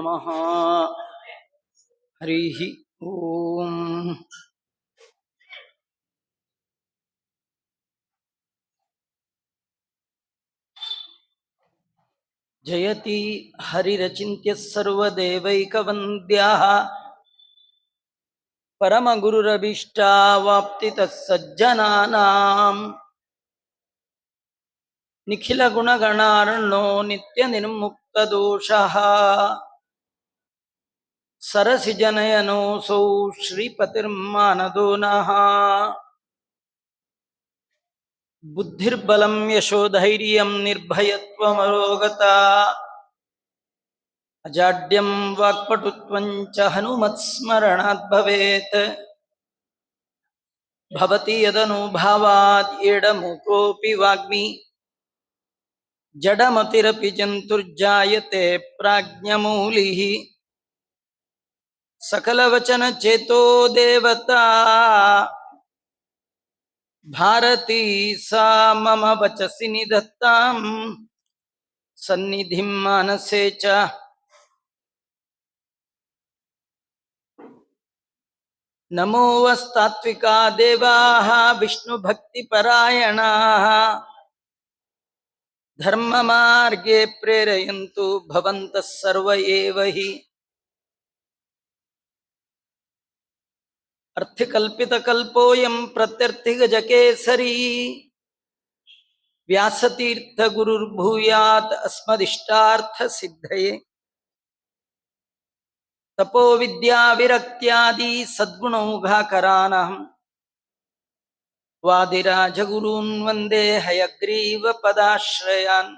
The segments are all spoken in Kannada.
ನಮಃ. ಹರಿ ಓಂ. ಜಯತಿ ಹರಿರಚಿಂತ್ಯ ಸರ್ವದೇವೈಕವಂದ್ಯಃ ಪರಮಗುರುರಭೀಷ್ಟಾವಾಪ್ತಿತಃ ಸಜ್ಜನಾನಾಂ. ನಿಖಿಲ ಗುಣಗಣಾರ್ಣೋ ನಿತ್ಯ ನಿರ್ಮುಕ್ತದೋಷಃ ಸರಸಿಜನಯನೋऽಸೌ ಶ್ರೀಪತಿರ್ಮಾನದೋ ನಃ. ಬುದ್ಧಿರ್ಬಲಂ ಯಶೋಧೈರ್ಯಂ ನಿರ್ಭಯತ್ವಮರೋಗತಾ ಅಜಾಡ್ಯಂ ವಾಕ್ಪಟುತ್ವಂ ಚ ಹನುಮತ್ಸ್ಮರಣಾತ್ ಭವೇತ್. ಭವತಿ ಯದನುಭಾವಾತ್ ಏಡಮುಕೋಪಿ ವಾಗ್ಮಿ ಜಡಮತಿರಪಿ ಜಂತುರ್ಜಾಯತೆ ಪ್ರಾಜ್ಞಮೂಲಿಃ. ಸಕಲವಚನ ಚೇತೋ ದೇವತಾ ಭಾರತೀ ಸಾ ಮಮ ವಚಸಿ ನಿಧತ್ತಾಂ ಸನ್ನಿಧಿಂ ಮಾನಸೇ ಚ. ನಮೋ ವಸ್ತಾತ್ವಿಕಾ ದೇವಾಃ ವಿಷ್ಣುಭಕ್ತಿಪರಾಯಣಾಃ ಧರ್ಮಮಾರ್ಗೇ ಪ್ರೇರಯಂತು ಭವಂತಃ ಸರ್ವ ಏವ ಹಿ. ಅರ್ಥಿಕಲ್ಪಿತಕಲ್ಪೋಯಂ ಪ್ರತ್ಯರ್ಥಿಗಜಕೇಸರಿ ವ್ಯಾಸತೀರ್ಥಗುರುರ್ಭೂಯಾತ್ ಅಸ್ಮದಿಷ್ಟಾರ್ಥಸಿದ್ಧಯೇ. ತಪೋ ವಿದ್ಯಾವಿರಕ್ತ್ಯಾದಿ ಸದ್ಗುಣೌಘಾಕರಾನಹಂ ವಾದಿರಾಜಗುರೂನ್ ವಂದೇ ಹಯಗ್ರೀವ ಪದಾಶ್ರಯಾನ್.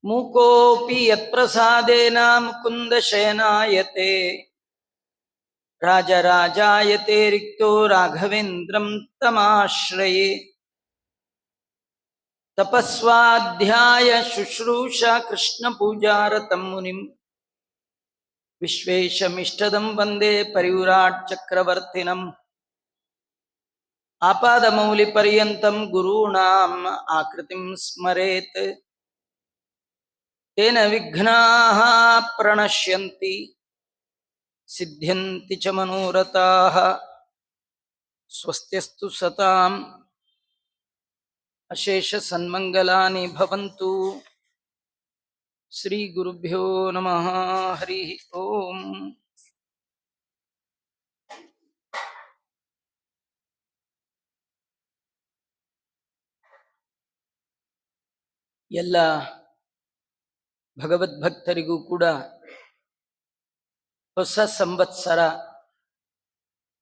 ಮೂಕೋಪಿ ಯತ್ಪ್ರಸಾದೇನ ಮುಕುಂದ ಶಯನಾಯತೆ ರಾಜರಾಜಾಯತೆ ರಿಕ್ತೋ ರಾಘವೇಂದ್ರಂ ತಮಾಶ್ರಯೇ. ತಪಸ್ವಾಧ್ಯಾಯ ಶುಶ್ರೂಷಾ ಕೃಷ್ಣ ಪೂಜಾರತಂ ಮುನಿಂ ವಿಶ್ವೇಶಮಿಷ್ಟದಂ ವಂದೇ ಪರಿವ್ರಾಟ್ ಚಕ್ರವರ್ತಿನಂ. ಆಪಾದಮೌಲಿಪರ್ಯಂತಂ ಗುರೂಣಾಂ ಆಕೃತಿಂ ಸ್ಮರೇತ್ ತೇನ ವಿಘ್ನಾಃ ಪ್ರಣಶ್ಯಂತಿ ಸಿದ್ಧ್ಯಂತಿ ಚ ಮನೋರಥಾಃ. ಸ್ವಸ್ತ್ಯಸ್ತು ಸತಾಂ ಅಶೇಷ ಸನ್ಮಂಗಲಾನಿ ಭವಂತು. ಶ್ರೀ ಗುರುಭ್ಯೋ ನಮಃ. ಹರಿ ಓಂ. ಎಲ್ಲ ಭಗವದ್ಭಕ್ತರಿಗೂ ಕೂಡ ಹೊಸ ಸಂವತ್ಸರ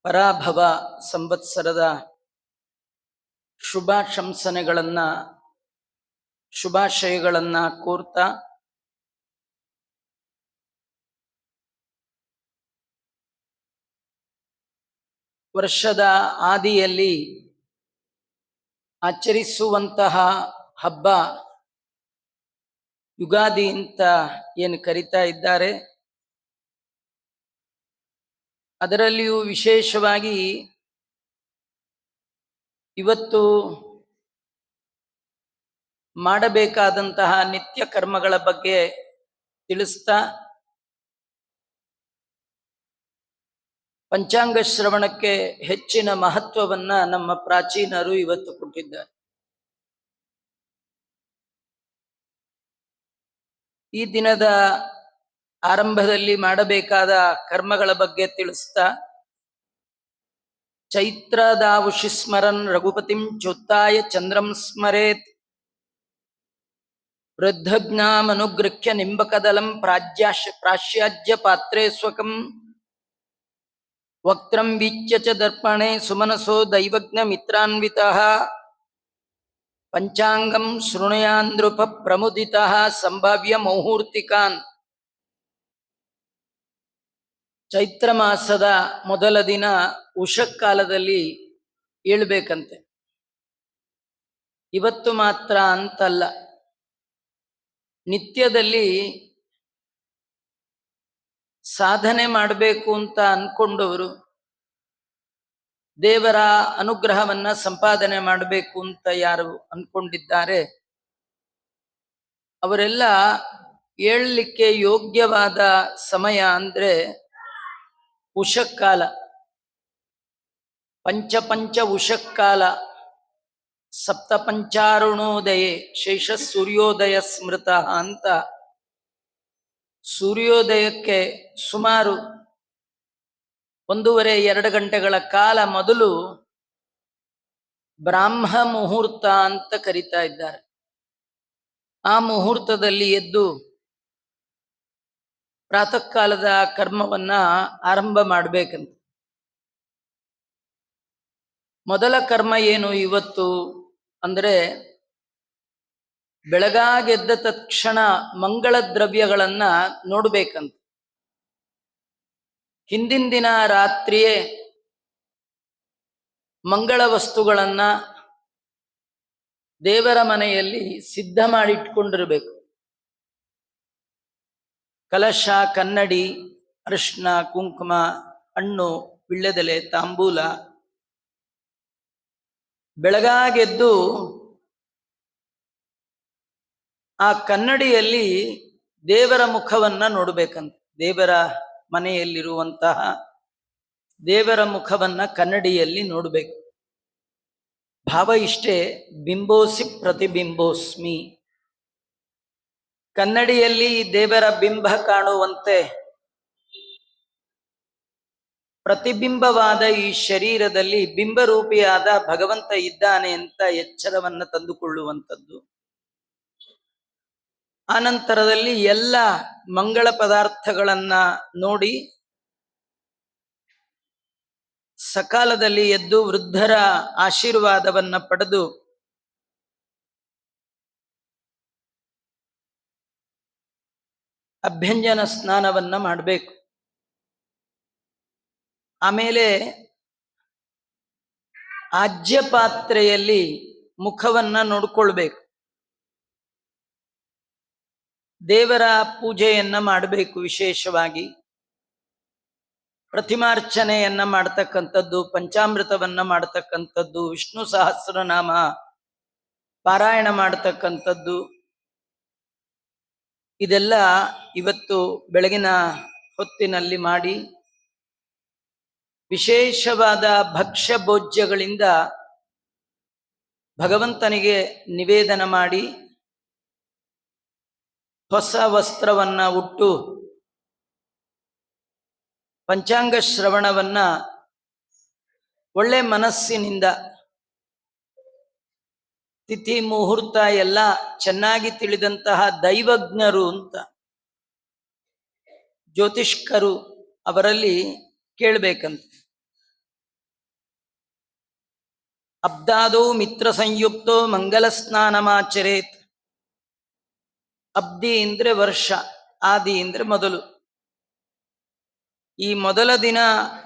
ಪರಾಭವ ಸಂವತ್ಸರದ ಶುಭಾಶಯಗಳನ್ನು ಕೋರ್ತಾ, ವರ್ಷದ ಆದಿಯಲ್ಲಿ ಆಚರಿಸುವಂತಹ ಹಬ್ಬ ಯುಗಾದಿ ಅಂತ ಏನು ಕರೀತಾ ಇದ್ದಾರೆ. ಅದರಲ್ಲಿಯೂ ವಿಶೇಷವಾಗಿ ಇವತ್ತು ಮಾಡಬೇಕಾದಂತಹ ನಿತ್ಯ ಕರ್ಮಗಳ ಬಗ್ಗೆ ತಿಳಿಸ್ತಾ, ಪಂಚಾಂಗ ಶ್ರವಣಕ್ಕೆ ಹೆಚ್ಚಿನ ಮಹತ್ವವನ್ನ ನಮ್ಮ ಪ್ರಾಚೀನರು ಇವತ್ತು ಕೊಟ್ಟಿದ್ದಾರೆ. ಈ ದಿನದ ಆರಂಭದಲ್ಲಿ ಮಾಡಬೇಕಾದ ಕರ್ಮಗಳ ಬಗ್ಗೆ ತಿಳಿಸ್ತಾ, ಚೈತ್ರದಾವುಷಿ ಸ್ಮರನ್ ರಘುಪತಿಂ ಚೋತ್ತಾಯ ಚಂದ್ರಂ ಸ್ಮರೇತ್ ವೃದ್ಧಜ್ಞಾಮನುಗೃಹ್ಯ ನಿಂಬಕದಲಂ ಪ್ರಾಶ್ಯಾಜ್ಯ ಪಾತ್ರೇ ಸ್ವಕಂ ವಕ್ತ್ರಂ ವೀಚ್ಯ ಚ ದರ್ಪಣೆ ಸುಮನಸೋ ದೈವಜ್ಞ ಮಿತ್ರಾನ್ವಿತಃ ಪಂಚಾಂಗಂ ಶೃಣುಯಾನ್ದೃಪ ಪ್ರಮುದಿತಃ ಸಂಭಾವ್ಯ ಮುಹೂರ್ತಿಕಾನ್. ಚೈತ್ರ ಮಾಸದ ಮೊದಲ ದಿನ ಉಷಕ್ಕಾಲದಲ್ಲಿ ಏಳ್ಬೇಕಂತೆ. ಇವತ್ತು ಮಾತ್ರ ಅಂತಲ್ಲ, ನಿತ್ಯದಲ್ಲಿ ಸಾಧನೆ ಮಾಡಬೇಕು ಅಂತ ಅನ್ಕೊಂಡವರು, ದೇವರ ಅನುಗ್ರಹವನ್ನ ಸಂಪಾದನೆ ಮಾಡಬೇಕು ಅಂತ ಯಾರು ಅನ್ಕೊಂಡಿದ್ದಾರೆ, ಅವರೆಲ್ಲ ಏಳಲಿಕ್ಕೆ ಯೋಗ್ಯವಾದ ಸಮಯ ಅಂದ್ರೆ ಉಷಕ್ಕಾಲ, ಪಂಚ ಉಷಕ್ಕಾಲ. ಸಪ್ತ ಪಂಚಾರುಣೋದಯೇ ಶೇಷ ಸೂರ್ಯೋದಯ ಸ್ಮೃತ ಅಂತ ಸೂರ್ಯೋದಯಕ್ಕೆ ಸುಮಾರು 1.5-2 ಗಂಟೆಗಳ ಕಾಲ ಮೊದಲು ಬ್ರಾಹ್ಮ ಮುಹೂರ್ತ ಅಂತ ಕರೀತಾ ಇದ್ದಾರೆ. ಆ ಮುಹೂರ್ತದಲ್ಲಿ ಎದ್ದು ಪ್ರಾತಃ ಕಾಲದ ಕರ್ಮವನ್ನ ಆರಂಭ ಮಾಡಬೇಕಂತ. ಮೊದಲ ಕರ್ಮ ಏನು ಇವತ್ತು ಅಂದ್ರೆ, ಬೆಳಗಾಗೆದ್ದ ತಕ್ಷಣ ಮಂಗಳ ದ್ರವ್ಯಗಳನ್ನ ನೋಡ್ಬೇಕಂತ. ಹಿಂದಿನ ದಿನ ರಾತ್ರಿಯೇ ಮಂಗಳ ವಸ್ತುಗಳನ್ನ ದೇವರ ಮನೆಯಲ್ಲಿ ಸಿದ್ಧ ಮಾಡಿಟ್ಕೊಂಡಿರ್ಬೇಕು. ಕಲಶ, ಕನ್ನಡಿ, ಅರಿಶಿನ, ಕುಂಕುಮ, ಹಣ್ಣು, ವಿಳ್ಳೆದೆಲೆ, ತಾಂಬೂಲ. ಬೆಳಗಾಗೆದ್ದು ಆ ಕನ್ನಡಿಯಲ್ಲಿ ದೇವರ ಮುಖವನ್ನ ನೋಡ್ಬೇಕಂತ. ದೇವರ ಮನೆಯಲ್ಲಿರುವಂತಹ ದೇವರ ಮುಖವನ್ನ ಕನ್ನಡಿಯಲ್ಲಿ ನೋಡ್ಬೇಕು. ಭಾವ ಇಷ್ಟೇ, ಬಿಂಬೋಸಿ ಪ್ರತಿಬಿಂಬೋಸ್ಮಿ. ಕನ್ನಡಿಯಲ್ಲಿ ದೇವರ ಬಿಂಬ ಕಾಣುವಂತೆ ಪ್ರತಿಬಿಂಬವಾದ ಈ ಶರೀರದಲ್ಲಿ ಬಿಂಬರೂಪಿಯಾದ ಭಗವಂತ ಇದ್ದಾನೆ ಅಂತ ಎಚ್ಚರವನ್ನ ತಂದುಕೊಳ್ಳುವಂಥದ್ದು. ಆನಂತರದಲ್ಲಿ ಎಲ್ಲ ಮಂಗಳ ಪದಾರ್ಥಗಳನ್ನ ನೋಡಿ ಸಕಾಲದಲ್ಲಿ ಎದ್ದು ವೃದ್ಧರ ಆಶೀರ್ವಾದವನ್ನ ಪಡೆದು ಅಭ್ಯಂಜನ ಸ್ನಾನವನ್ನ ಮಾಡಬೇಕು. ಆಮೇಲೆ ಆಜ್ಯ ಪಾತ್ರೆಯಲ್ಲಿ ಮುಖವನ್ನ ನೋಡ್ಕೊಳ್ಬೇಕು. ದೇವರ ಪೂಜೆಯನ್ನ ಮಾಡಬೇಕು. ವಿಶೇಷವಾಗಿ ಪ್ರತಿಮಾರ್ಚನೆಯನ್ನ ಮಾಡ್ತಕ್ಕಂಥದ್ದು, ಪಂಚಾಮೃತವನ್ನ ಮಾಡ್ತಕ್ಕಂಥದ್ದು, ವಿಷ್ಣು ಸಹಸ್ರನಾಮ ಪಾರಾಯಣ ಮಾಡ್ತಕ್ಕಂಥದ್ದು, ಇದೆಲ್ಲ ಇವತ್ತು ಬೆಳಗಿನ ಹೊತ್ತಿನಲ್ಲಿ ಮಾಡಿ ವಿಶೇಷವಾದ ಭಕ್ಷ್ಯ ಭೋಜ್ಯಗಳಿಂದ ಭಗವಂತನಿಗೆ ನಿವೇದನ ಮಾಡಿ ಹೊಸ ವಸ್ತ್ರವನ್ನ ಉಟ್ಟು ಪಂಚಾಂಗ ಶ್ರವಣವನ್ನ ಒಳ್ಳೆ ಮನಸ್ಸಿನಿಂದ, ತಿಥಿ ಮುಹೂರ್ತ ಎಲ್ಲ ಚೆನ್ನಾಗಿ ತಿಳಿದಂತಹ ದೈವಜ್ಞರು ಅಂತ ಜ್ಯೋತಿಷ್ಕರು ಅವರಲ್ಲಿ ಕೇಳಬೇಕಂತ. ಅಬ್ದಾದೋ ಮಿತ್ರ ಸಂಯುಕ್ತೋ ಮಂಗಲ ಸ್ನಾನಮಾಚರೇತ್. ಅಬ್ದಿ ಅಂದ್ರೆ ವರ್ಷ, ಆದಿ ಅಂದ್ರೆ ಮೊದಲು. ಈ ಮೊದಲ ದಿನ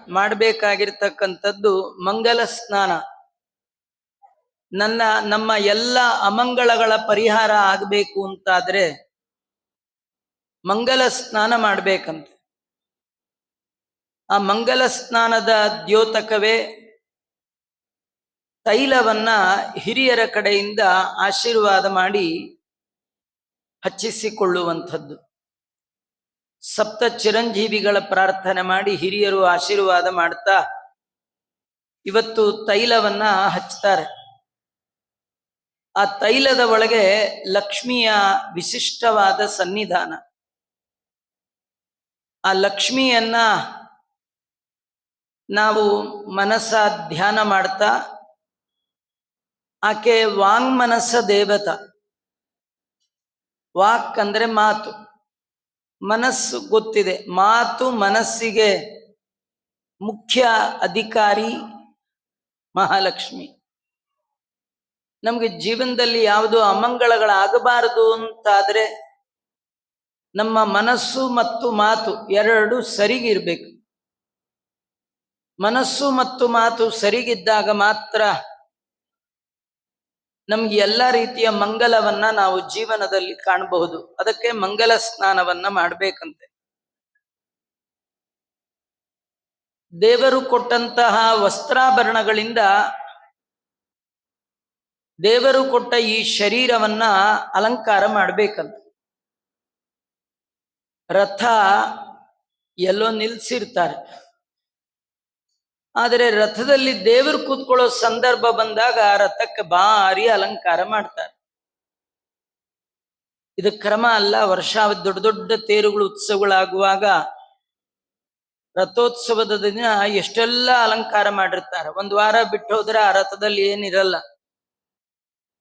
ಮಾಡಬೇಕಾಗಿರ್ತಕ್ಕಂಥದ್ದು ಮಂಗಲ ಸ್ನಾನ. ನಮ್ಮ ಎಲ್ಲ ಅಮಂಗಳಗಳ ಪರಿಹಾರ ಆಗಬೇಕು ಅಂತಾದ್ರೆ ಮಂಗಲ ಸ್ನಾನ ಮಾಡಬೇಕಂತ. ಆ ಮಂಗಲ ಸ್ನಾನದ ದ್ಯೋತಕವೇ ತೈಲವನ್ನ ಹಿರಿಯರ ಕಡೆಯಿಂದ ಆಶೀರ್ವಾದ ಮಾಡಿ ಹಚ್ಚಿಸಿಕೊಳ್ಳುವಂಥದ್ದು. ಸಪ್ತ ಚಿರಂಜೀವಿಗಳ ಪ್ರಾರ್ಥನೆ ಮಾಡಿ ಹಿರಿಯರು ಆಶೀರ್ವಾದ ಮಾಡ್ತಾ ಇವತ್ತು ತೈಲವನ್ನ ಹಚ್ತಾರೆ. ಆ ತೈಲದ ಒಳಗೆ ಲಕ್ಷ್ಮಿಯ ವಿಶಿಷ್ಟವಾದ ಸನ್ನಿಧಾನ. ಆ ಲಕ್ಷ್ಮಿಯನ್ನ ನಾವು ಮನಸ್ಸ ಧ್ಯಾನ ಮಾಡ್ತಾ, ಆಕೆ ವಾಂಗ್ಮನಸ್ಸ ದೇವತ. ವಾಕ್ ಅಂದ್ರೆ ಮಾತು, ಮನಸ್ಸು ಗೊತ್ತಿದೆ. ಮಾತು ಮನಸ್ಸಿಗೆ ಮುಖ್ಯ ಅಧಿಕಾರಿ ಮಹಾಲಕ್ಷ್ಮಿ. ನಮಗೆ ಜೀವನದಲ್ಲಿ ಯಾವುದು ಅಮಂಗಳಗಳಾಗಬಾರದು ಅಂತಾದ್ರೆ ನಮ್ಮ ಮನಸ್ಸು ಮತ್ತು ಮಾತು ಎರಡು ಸರಿಗಿರ್ಬೇಕು. ಮನಸ್ಸು ಮತ್ತು ಮಾತು ಸರಿಗಿದ್ದಾಗ ಮಾತ್ರ ನಮ್ಗೆ ಎಲ್ಲ ರೀತಿಯ ಮಂಗಲವನ್ನ ನಾವು ಜೀವನದಲ್ಲಿ ಕಾಣಬಹುದು. ಅದಕ್ಕೆ ಮಂಗಲ ಸ್ನಾನವನ್ನ ಮಾಡಬೇಕಂತೆ. ದೇವರು ಕೊಟ್ಟಂತಹ ವಸ್ತ್ರಾಭರಣಗಳಿಂದ ದೇವರು ಕೊಟ್ಟ ಈ ಶರೀರವನ್ನ ಅಲಂಕಾರ ಮಾಡಬೇಕಂತ. ರಥ ಎಲ್ಲೋ ನಿಲ್ಸಿರ್ತಾರೆ, ಆದರೆ ರಥದಲ್ಲಿ ದೇವರು ಕೂತ್ಕೊಳ್ಳೋ ಸಂದರ್ಭ ಬಂದಾಗ ರಥಕ್ಕೆ ಭಾರಿ ಅಲಂಕಾರ ಮಾಡ್ತಾರೆ. ಇದು ಕ್ರಮ ಅಲ್ಲ. ವರ್ಷ ದೊಡ್ಡ ದೊಡ್ಡ ತೇರುಗಳು ಉತ್ಸವಗಳಾಗುವಾಗ ರಥೋತ್ಸವದ ದಿನ ಎಷ್ಟೆಲ್ಲ ಅಲಂಕಾರ ಮಾಡಿರ್ತಾರೆ. ಒಂದು ವಾರ ಬಿಟ್ಟು ಹೋದ್ರೆ ಆ ರಥದಲ್ಲಿ ಏನಿರಲ್ಲ.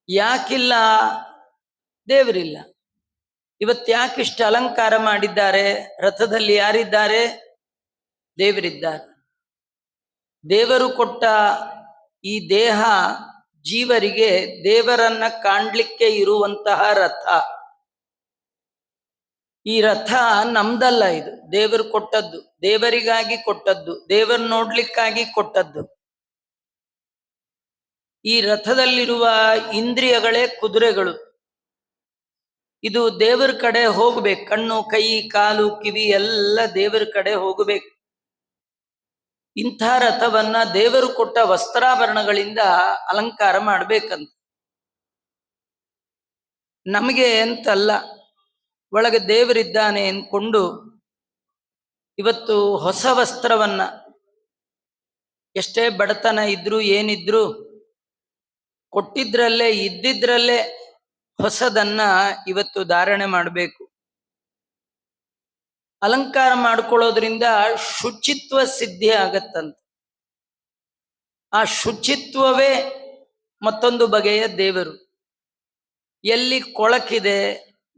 ಯಾಕಿಲ್ಲ? ದೇವರಿಲ್ಲ. ಇವತ್ತು ಯಾಕಿಷ್ಟು ಅಲಂಕಾರ ಮಾಡಿದ್ದಾರೆ? ರಥದಲ್ಲಿ ಯಾರಿದ್ದಾರೆ? ದೇವರಿದ್ದಾರೆ. ದೇವರು ಕೊಟ್ಟ ಈ ದೇಹ ಜೀವರಿಗೆ ದೇವರನ್ನ ಕಾಣ್ಲಿಕ್ಕೆ ಇರುವಂತಹ ರಥ. ಈ ರಥ ನಮ್ದಲ್ಲ, ಇದು ದೇವರು ಕೊಟ್ಟದ್ದು, ದೇವರಿಗಾಗಿ ಕೊಟ್ಟದ್ದು, ದೇವರು ನೋಡ್ಲಿಕ್ಕಾಗಿ ಕೊಟ್ಟದ್ದು. ಈ ರಥದಲ್ಲಿರುವ ಇಂದ್ರಿಯಗಳೇ ಕುದುರೆಗಳು. ಇದು ದೇವರ ಕಡೆ ಹೋಗ್ಬೇಕು. ಕಣ್ಣು, ಕೈ, ಕಾಲು, ಕಿವಿ ಎಲ್ಲ ದೇವರ ಕಡೆ ಹೋಗಬೇಕು. ಇಂಥ ರಥವನ್ನ ದೇವರು ಕೊಟ್ಟ ವಸ್ತ್ರಾಭರಣಗಳಿಂದ ಅಲಂಕಾರ ಮಾಡ್ಬೇಕಂತ. ನಮಗೆ ಅಂತಲ್ಲ, ಒಳಗೆ ದೇವರಿದ್ದಾನೆ ಅಂದ್ಕೊಂಡು ಇವತ್ತು ಹೊಸ ವಸ್ತ್ರವನ್ನ, ಎಷ್ಟೇ ಬಡತನ ಇದ್ರು ಏನಿದ್ರು ಕೊಟ್ಟಿದ್ರಲ್ಲೇ ಇದ್ದಿದ್ರಲ್ಲೇ ಹೊಸದನ್ನ ಇವತ್ತು ಧಾರಣೆ ಮಾಡಬೇಕು. ಅಲಂಕಾರ ಮಾಡ್ಕೊಳ್ಳೋದ್ರಿಂದ ಶುಚಿತ್ವ ಸಿದ್ಧಿ ಆಗತ್ತಂತ. ಆ ಶುಚಿತ್ವವೇ ಮತ್ತೊಂದು ಬಗೆಯ ದೇವರು. ಎಲ್ಲಿ ಕೊಳಕಿದೆ,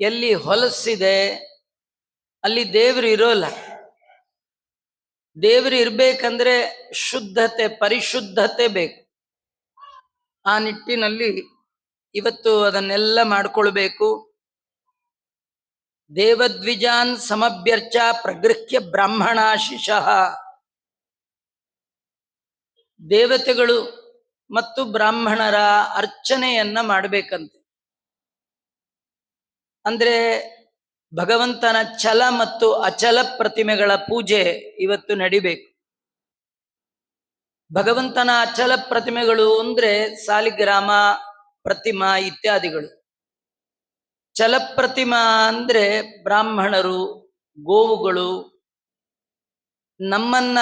ಎಲ್ಲಿ ಹೊಲಸಿದೆ, ಅಲ್ಲಿ ದೇವರು ಇರೋಲ್ಲ. ದೇವರು ಇರ್ಬೇಕಂದ್ರೆ ಶುದ್ಧತೆ, ಪರಿಶುದ್ಧತೆ ಬೇಕು. ಆ ನಿಟ್ಟಿನಲ್ಲಿ ಇವತ್ತು ಅದನ್ನೆಲ್ಲ ಮಾಡ್ಕೊಳ್ಬೇಕು. ದೇವದ್ವಿಜಾನ್ ಸಮಭ್ಯರ್ಚ ಪ್ರಗೃಹ್ಯ ಬ್ರಾಹ್ಮಣಾಶಿಷಃ. ದೇವತೆಗಳು ಮತ್ತು ಬ್ರಾಹ್ಮಣರ ಅರ್ಚನೆಯನ್ನ ಮಾಡಬೇಕಂತೆ. ಅಂದ್ರೆ ಭಗವಂತನ ಛಲ ಮತ್ತು ಅಚಲ ಪ್ರತಿಮೆಗಳ ಪೂಜೆ ಇವತ್ತು ನಡಿಬೇಕು. ಭಗವಂತನ ಅಚಲ ಪ್ರತಿಮೆಗಳು ಅಂದ್ರೆ ಸಾಲಿಗ್ರಾಮ, ಪ್ರತಿಮಾ ಇತ್ಯಾದಿಗಳು. ಛಲಪ್ರತಿಮಾ ಅಂದ್ರೆ ಬ್ರಾಹ್ಮಣರು, ಗೋವುಗಳು, ನಮ್ಮನ್ನ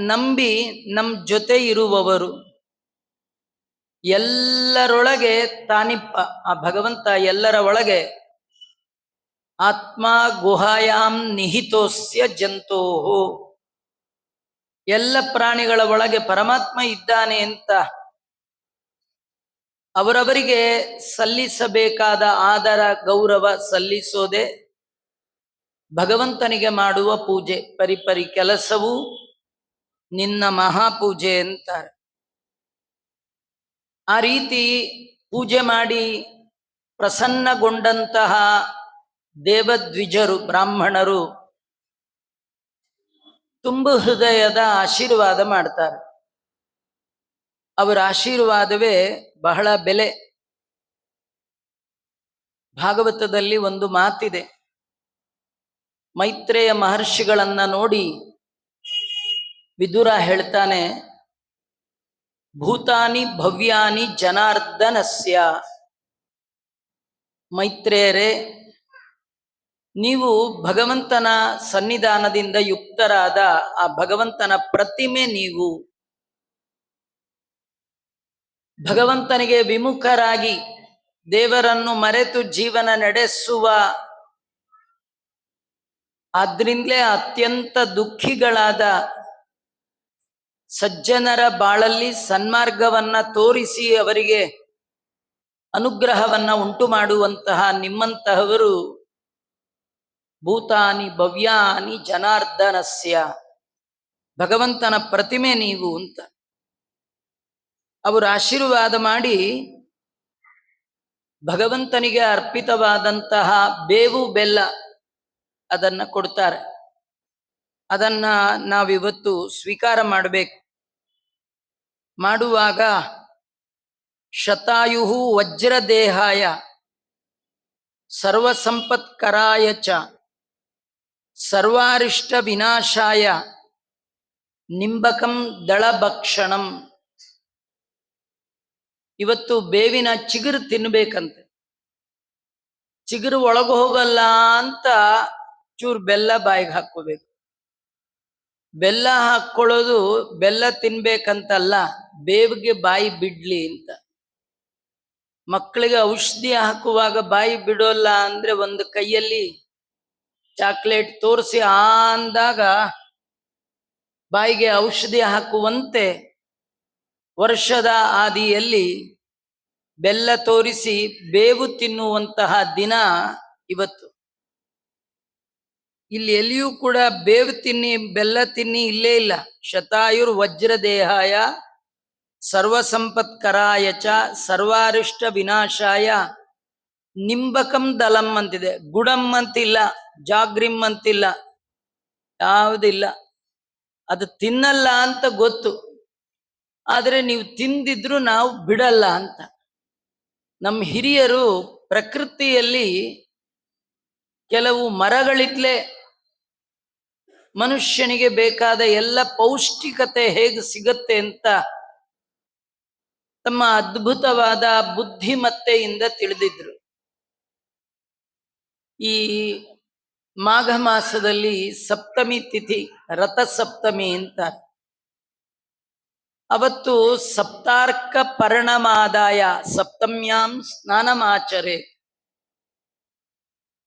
ನಂಬಿ ನಮ್ಮ ಜೊತೆ ಇರುವವರು. ಎಲ್ಲರೊಳಗೆ ತಾನಿಪ್ಪ ಆ ಭಗವಂತ, ಎಲ್ಲರ ಒಳಗೆ. ಆತ್ಮ ಗುಹಾಯಾಂ ನಿಹಿತೋಸ್ಯ ಜಂತೋಹೋ. ಎಲ್ಲ ಪ್ರಾಣಿಗಳ ಒಳಗೆ ಪರಮಾತ್ಮ ಇದ್ದಾನೆ ಅಂತ ಅವರವರಿಗೆ ಸಲ್ಲಿಸಬೇಕಾದ ಆದರ ಗೌರವ ಸಲ್ಲಿಸೋದೆ ಭಗವಂತನಿಗೆ ಮಾಡುವ ಪೂಜೆ. ಪರಿಪರಿ ಕೆಲಸವು ನಿನ್ನ ಮಹಾಪೂಜೆ ಅಂತಾರೆ. ಆ ರೀತಿ ಪೂಜೆ ಮಾಡಿ ಪ್ರಸನ್ನಗೊಂಡಂತಹ ದೇವದ್ವಿಜರು, ಬ್ರಾಹ್ಮಣರು ತುಂಬು ಹೃದಯದ ಆಶೀರ್ವಾದ ಮಾಡ್ತಾರೆ. ಅವರ ಆಶೀರ್ವಾದವೇ ಬಹಳ ಬೆಲೆ. ಭಾಗವತದಲ್ಲಿ ಒಂದು ಮಾತಿದೆ. ಮೈತ್ರೇಯ ಮಹರ್ಷಿಗಳನ್ನ ನೋಡಿ ವಿದುರ ಹೇಳ್ತಾನೆ, ಭೂತಾನಿ ಭವ್ಯಾನಿ ಜನಾರ್ದನಸ್ಯ. ಮೈತ್ರೇಯರೇ, ನೀವು ಭಗವಂತನ ಸನ್ನಿಧಾನದಿಂದ ಯುಕ್ತರಾದ ಆ ಭಗವಂತನ ಪ್ರತಿಮೆ. ನೀವು ಭಗವಂತನಿಗೆ ವಿಮುಖರಾಗಿ ದೇವರನ್ನು ಮರೆತು ಜೀವನ ನಡೆಸುವ, ಆದ್ರಿಂದಲೇ ಅತ್ಯಂತ ದುಃಖಿಗಳಾದ ಸಜ್ಜನರ ಬಾಳಲ್ಲಿ ಸನ್ಮಾರ್ಗವನ್ನ ತೋರಿಸಿ ಅವರಿಗೆ ಅನುಗ್ರಹವನ್ನ ಉಂಟು ಮಾಡುವಂತಹ ನಿಮ್ಮಂತಹವರು ಭೂತಾನಿ ಭವ್ಯಾನಿ ಜನಾರ್ದನಸ್ಯ, ಭಗವಂತನ ಪ್ರತಿಮೆ ನೀವು ಅಂತ ಅವರು ಆಶೀರ್ವಾದ ಮಾಡಿ ಭಗವಂತನಿಗೆ ಅರ್ಪಿತವಾದಂತಹ ಬೇವು ಬೆಲ್ಲ ಅದನ್ನ ಕೊಡ್ತಾರೆ. ಅದನ್ನ ನಾವಿವತ್ತು ಸ್ವೀಕಾರ ಮಾಡಬೇಕು. ಮಾಡುವಾಗ ಶತಾಯು ವಜ್ರದೇಹಾಯ ಸರ್ವಸಂಪತ್ಕರಾಯ ಚ ಸರ್ವಾರಿಷ್ಟ ವಿನಾಶಾಯ ನಿಂಬಕಂ ದಳಭಕ್ಷಣಂ. ಇವತ್ತು ಬೇವಿನ ಚಿಗುರು ತಿನ್ಬೇಕಂತೆ. ಚಿಗುರು ಒಳಗೆ ಹೋಗಲ್ಲ ಅಂತ ಚೂರು ಬೆಲ್ಲ ಬಾಯಿಗೆ ಹಾಕ್ಕೋಬೇಕು. ಬೆಲ್ಲ ಹಾಕ್ಕೊಳ್ಳೋದು ಬೆಲ್ಲ ತಿನ್ಬೇಕಂತಲ್ಲ, ಬೇವಿಗೆ ಬಾಯಿ ಬಿಡ್ಲಿ ಅಂತ. ಮಕ್ಕಳಿಗೆ ಔಷಧಿ ಹಾಕುವಾಗ ಬಾಯಿ ಬಿಡೋಲ್ಲ ಅಂದ್ರೆ ಒಂದು ಕೈಯಲ್ಲಿ ಚಾಕ್ಲೇಟ್ ತೋರಿಸಿ ಅಂದಾಗ ಬಾಯಿಗೆ ಔಷಧಿ ಹಾಕುವಂತೆ ವರ್ಷದ ಆದಿಯಲ್ಲಿ ಬೆಲ್ಲ ತೋರಿಸಿ ಬೇವು ತಿನ್ನುವಂತಹ ದಿನ ಇವತ್ತು. ಇಲ್ಲಿ ಎಲ್ಲಿಯೂ ಕೂಡ ಬೇವು ತಿನ್ನಿ ಬೆಲ್ಲ ತಿನ್ನಿ ಇಲ್ಲೇ ಇಲ್ಲ. ಶತಾಯುರ್ ವಜ್ರದೇಹಾಯ ಸರ್ವ ಸಂಪತ್ಕರಾಯ ಚ ಸರ್ವಾರಿಷ್ಟ ವಿನಾಶಾಯ ನಿಂಬಕಂ ದಲಂ ಅಂತಿದೆ. ಗುಡಂ ಅಂತಿಲ್ಲ, ಜಾಗ್ರಿಮ್ ಅಂತಿಲ್ಲ, ಯಾವುದಿಲ್ಲ. ಅದು ತಿನ್ನಲ್ಲ ಅಂತ ಗೊತ್ತು, ಆದರೆ ನೀವು ತಿಂದಿದ್ರು ನಾವು ಬಿಡಲ್ಲ ಅಂತ. ನಮ್ಮ ಹಿರಿಯರು ಪ್ರಕೃತಿಯಲ್ಲಿ ಕೆಲವು ಮರಗಳಿದ್ಲೇ ಮನುಷ್ಯನಿಗೆ ಬೇಕಾದ ಎಲ್ಲ ಪೌಷ್ಟಿಕತೆ ಹೇಗೆ ಸಿಗತ್ತೆ ಅಂತ ತಮ್ಮ ಅದ್ಭುತವಾದ ಬುದ್ಧಿಮತ್ತೆಯಿಂದ ತಿಳಿದಿದ್ರು. ಈ ಮಾಘ ಮಾಸದಲ್ಲಿ ಸಪ್ತಮಿ ತಿಥಿ, ರಥಸಪ್ತಮಿ ಅಂತ, ಅವತ್ತು ಸಪ್ತಾರ್ಕ ಪರಿಣಮಾದಾಯ ಸಪ್ತಮ್ಯಾಂ ಸ್ನಾನಮಾಚರೆ.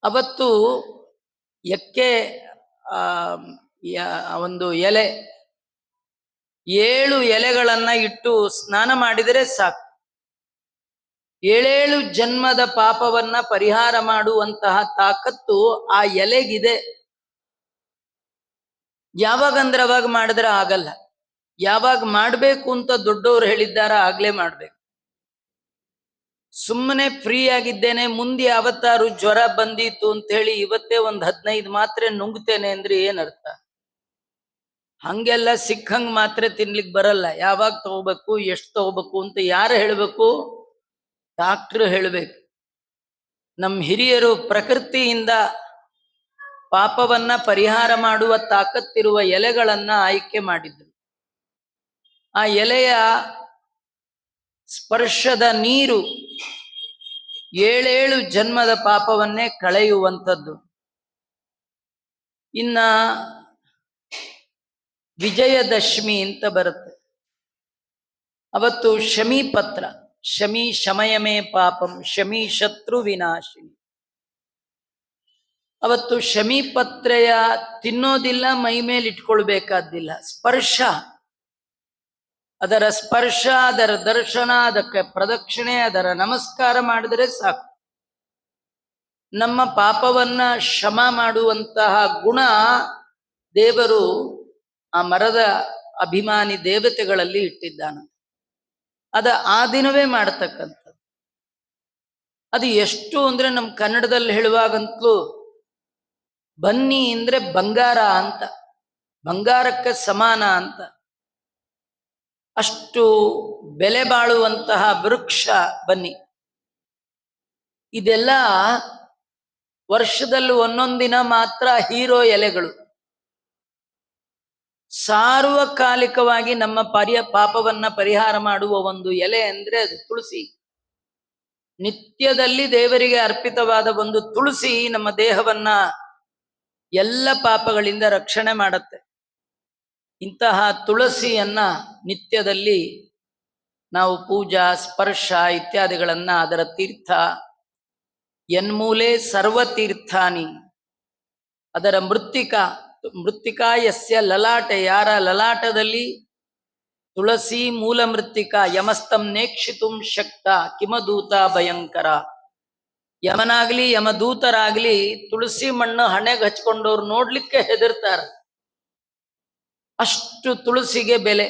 ಅವತ್ತು ಎಕ್ಕೆ ಒಂದು ಎಲೆ 7 ಎಲೆಗಳನ್ನ ಇಟ್ಟು ಸ್ನಾನ ಮಾಡಿದರೆ ಸಾಕು. 7 ಜನ್ಮದ ಪಾಪವನ್ನ ಪರಿಹಾರ ಮಾಡುವಂತಹ ತಾಕತ್ತು ಆ ಎಲೆಗಿದೆ. ಯಾವಾಗಂದ್ರೆ ಅವಾಗ ಮಾಡಿದ್ರೆ ಆಗಲ್ಲ. ಯಾವಾಗ ಮಾಡ್ಬೇಕು ಅಂತ ದೊಡ್ಡವರು ಹೇಳಿದ್ದಾರ ಆಗ್ಲೇ ಮಾಡ್ಬೇಕು. ಸುಮ್ಮನೆ ಫ್ರೀ ಆಗಿದ್ದೇನೆ, ಮುಂದೆ ಯಾವತ್ತಾರು ಜ್ವರ ಬಂದಿತ್ತು ಅಂತ ಹೇಳಿ ಇವತ್ತೇ ಒಂದು 15 ಮಾತ್ರೆ ನುಂಗ್ತೇನೆ ಅಂದ್ರೆ ಏನರ್ಥ? ಹಂಗೆಲ್ಲ ಸಿಕ್ಕಂಗ್ ಮಾತ್ರೆ ತಿನ್ಲಿಕ್ಕೆ ಬರಲ್ಲ. ಯಾವಾಗ ತಗೋಬೇಕು, ಎಷ್ಟು ತಗೋಬೇಕು ಅಂತ ಯಾರು ಹೇಳಬೇಕು? ಡಾಕ್ಟ್ರು ಹೇಳಬೇಕು. ನಮ್ಮ ಹಿರಿಯರು ಪ್ರಕೃತಿಯಿಂದ ಪಾಪವನ್ನ ಪರಿಹಾರ ಮಾಡುವ ತಾಕತ್ತಿರುವ ಎಲೆಗಳನ್ನ ಆಯ್ಕೆ ಮಾಡಿದ್ರು. ಆ ಎಲೆಯ ಸ್ಪರ್ಶದ ನೀರು 7 ಜನ್ಮದ ಪಾಪವನ್ನೇ ಕಳೆಯುವಂಥದ್ದು. ಇನ್ನ ವಿಜಯದಶಮಿ ಅಂತ ಬರುತ್ತೆ. ಅವತ್ತು ಶಮಿ ಪತ್ರ, ಶಮಿ ಶಮಯಮೇ ಪಾಪಂ ಶಮಿ ಶತ್ರು ವಿನಾಶಿನಿ. ಅವತ್ತು ಶಮಿ ಪತ್ರೆಯ ತಿನ್ನೋದಿಲ್ಲ, ಮೈ ಮೇಲೆ ಇಟ್ಕೊಳ್ಬೇಕಾದ್ದಿಲ್ಲ. ಸ್ಪರ್ಶ, ಅದರ ಸ್ಪರ್ಶ, ಅದರ ದರ್ಶನ, ಅದಕ್ಕೆ ಪ್ರದಕ್ಷಿಣೆ, ಅದರ ನಮಸ್ಕಾರ ಮಾಡಿದರೆ ಸಾಕು. ನಮ್ಮ ಪಾಪವನ್ನ ಶಮ ಮಾಡುವಂತಹ ಗುಣ ದೇವರು ಆ ಮರದ ಅಭಿಮಾನಿ ದೇವತೆಗಳಲ್ಲಿ ಇಟ್ಟಿದ್ದಾನೆ. ಆ ದಿನವೇ ಮಾಡತಕ್ಕಂಥದ್ದು. ಅದು ಎಷ್ಟು ಅಂದ್ರೆ ನಮ್ಮ ಕನ್ನಡದಲ್ಲಿ ಹೇಳುವಾಗಂತಲೂ ಬನ್ನಿ ಅಂದ್ರೆ ಬಂಗಾರ ಅಂತ, ಬಂಗಾರಕ್ಕೆ ಸಮಾನ ಅಂತ. ಅಷ್ಟು ಬೆಲೆ ಬಾಳುವಂತಹ ವೃಕ್ಷ ಬನ್ನಿ. ಇದೆಲ್ಲ ವರ್ಷದಲ್ಲಿ ಒಂದೊಂದಿನ ಮಾತ್ರ ಹೀರೋ ಎಲೆಗಳು. ಸಾರ್ವಕಾಲಿಕವಾಗಿ ನಮ್ಮ ಪಾಪವನ್ನ ಪರಿಹಾರ ಮಾಡುವ ಒಂದು ಎಲೆ ಅಂದ್ರೆ ಅದು ತುಳಸಿ. ನಿತ್ಯದಲ್ಲಿ ದೇವರಿಗೆ ಅರ್ಪಿತವಾದ ಒಂದು ತುಳಸಿ ನಮ್ಮ ದೇಹವನ್ನ ಎಲ್ಲ ಪಾಪಗಳಿಂದ ರಕ್ಷಣೆ ಮಾಡುತ್ತೆ. ಇಂತಹ ತುಳಸಿಯನ್ನ ನಿತ್ಯದಲ್ಲಿ ನಾವು ಪೂಜಾ, ಸ್ಪರ್ಶ ಇತ್ಯಾದಿಗಳನ್ನ, ಅದರ ತೀರ್ಥ ಯನ್ಮೂಲೆ ಸರ್ವತೀರ್ಥಾನಿ, ಅದರ ಮೃತ್ತಿಕಾ ಯಸ್ಯ ಲಲಾಟೆ, ಯಾರ ಲಲಾಟದಲ್ಲಿ ತುಳಸಿ ಮೂಲ ಮೃತ್ತಿಕಾ ಯಮಸ್ತಂ ನೇಕ್ಷಿತುಂ ಶಕ್ತ ಕಿಮದೂತ ಭಯಂಕರ. ಯಮನಾಗ್ಲಿ ಯಮದೂತರಾಗ್ಲಿ ತುಳಸಿ ಮಣ್ಣು ಹಣೆಗೆ ಹಚ್ಕೊಂಡವ್ರು ನೋಡ್ಲಿಕ್ಕೆ ಹೆದರ್ತಾರೆ. ಅಷ್ಟು ತುಳಸಿಗೆ ಬೆಲೆ.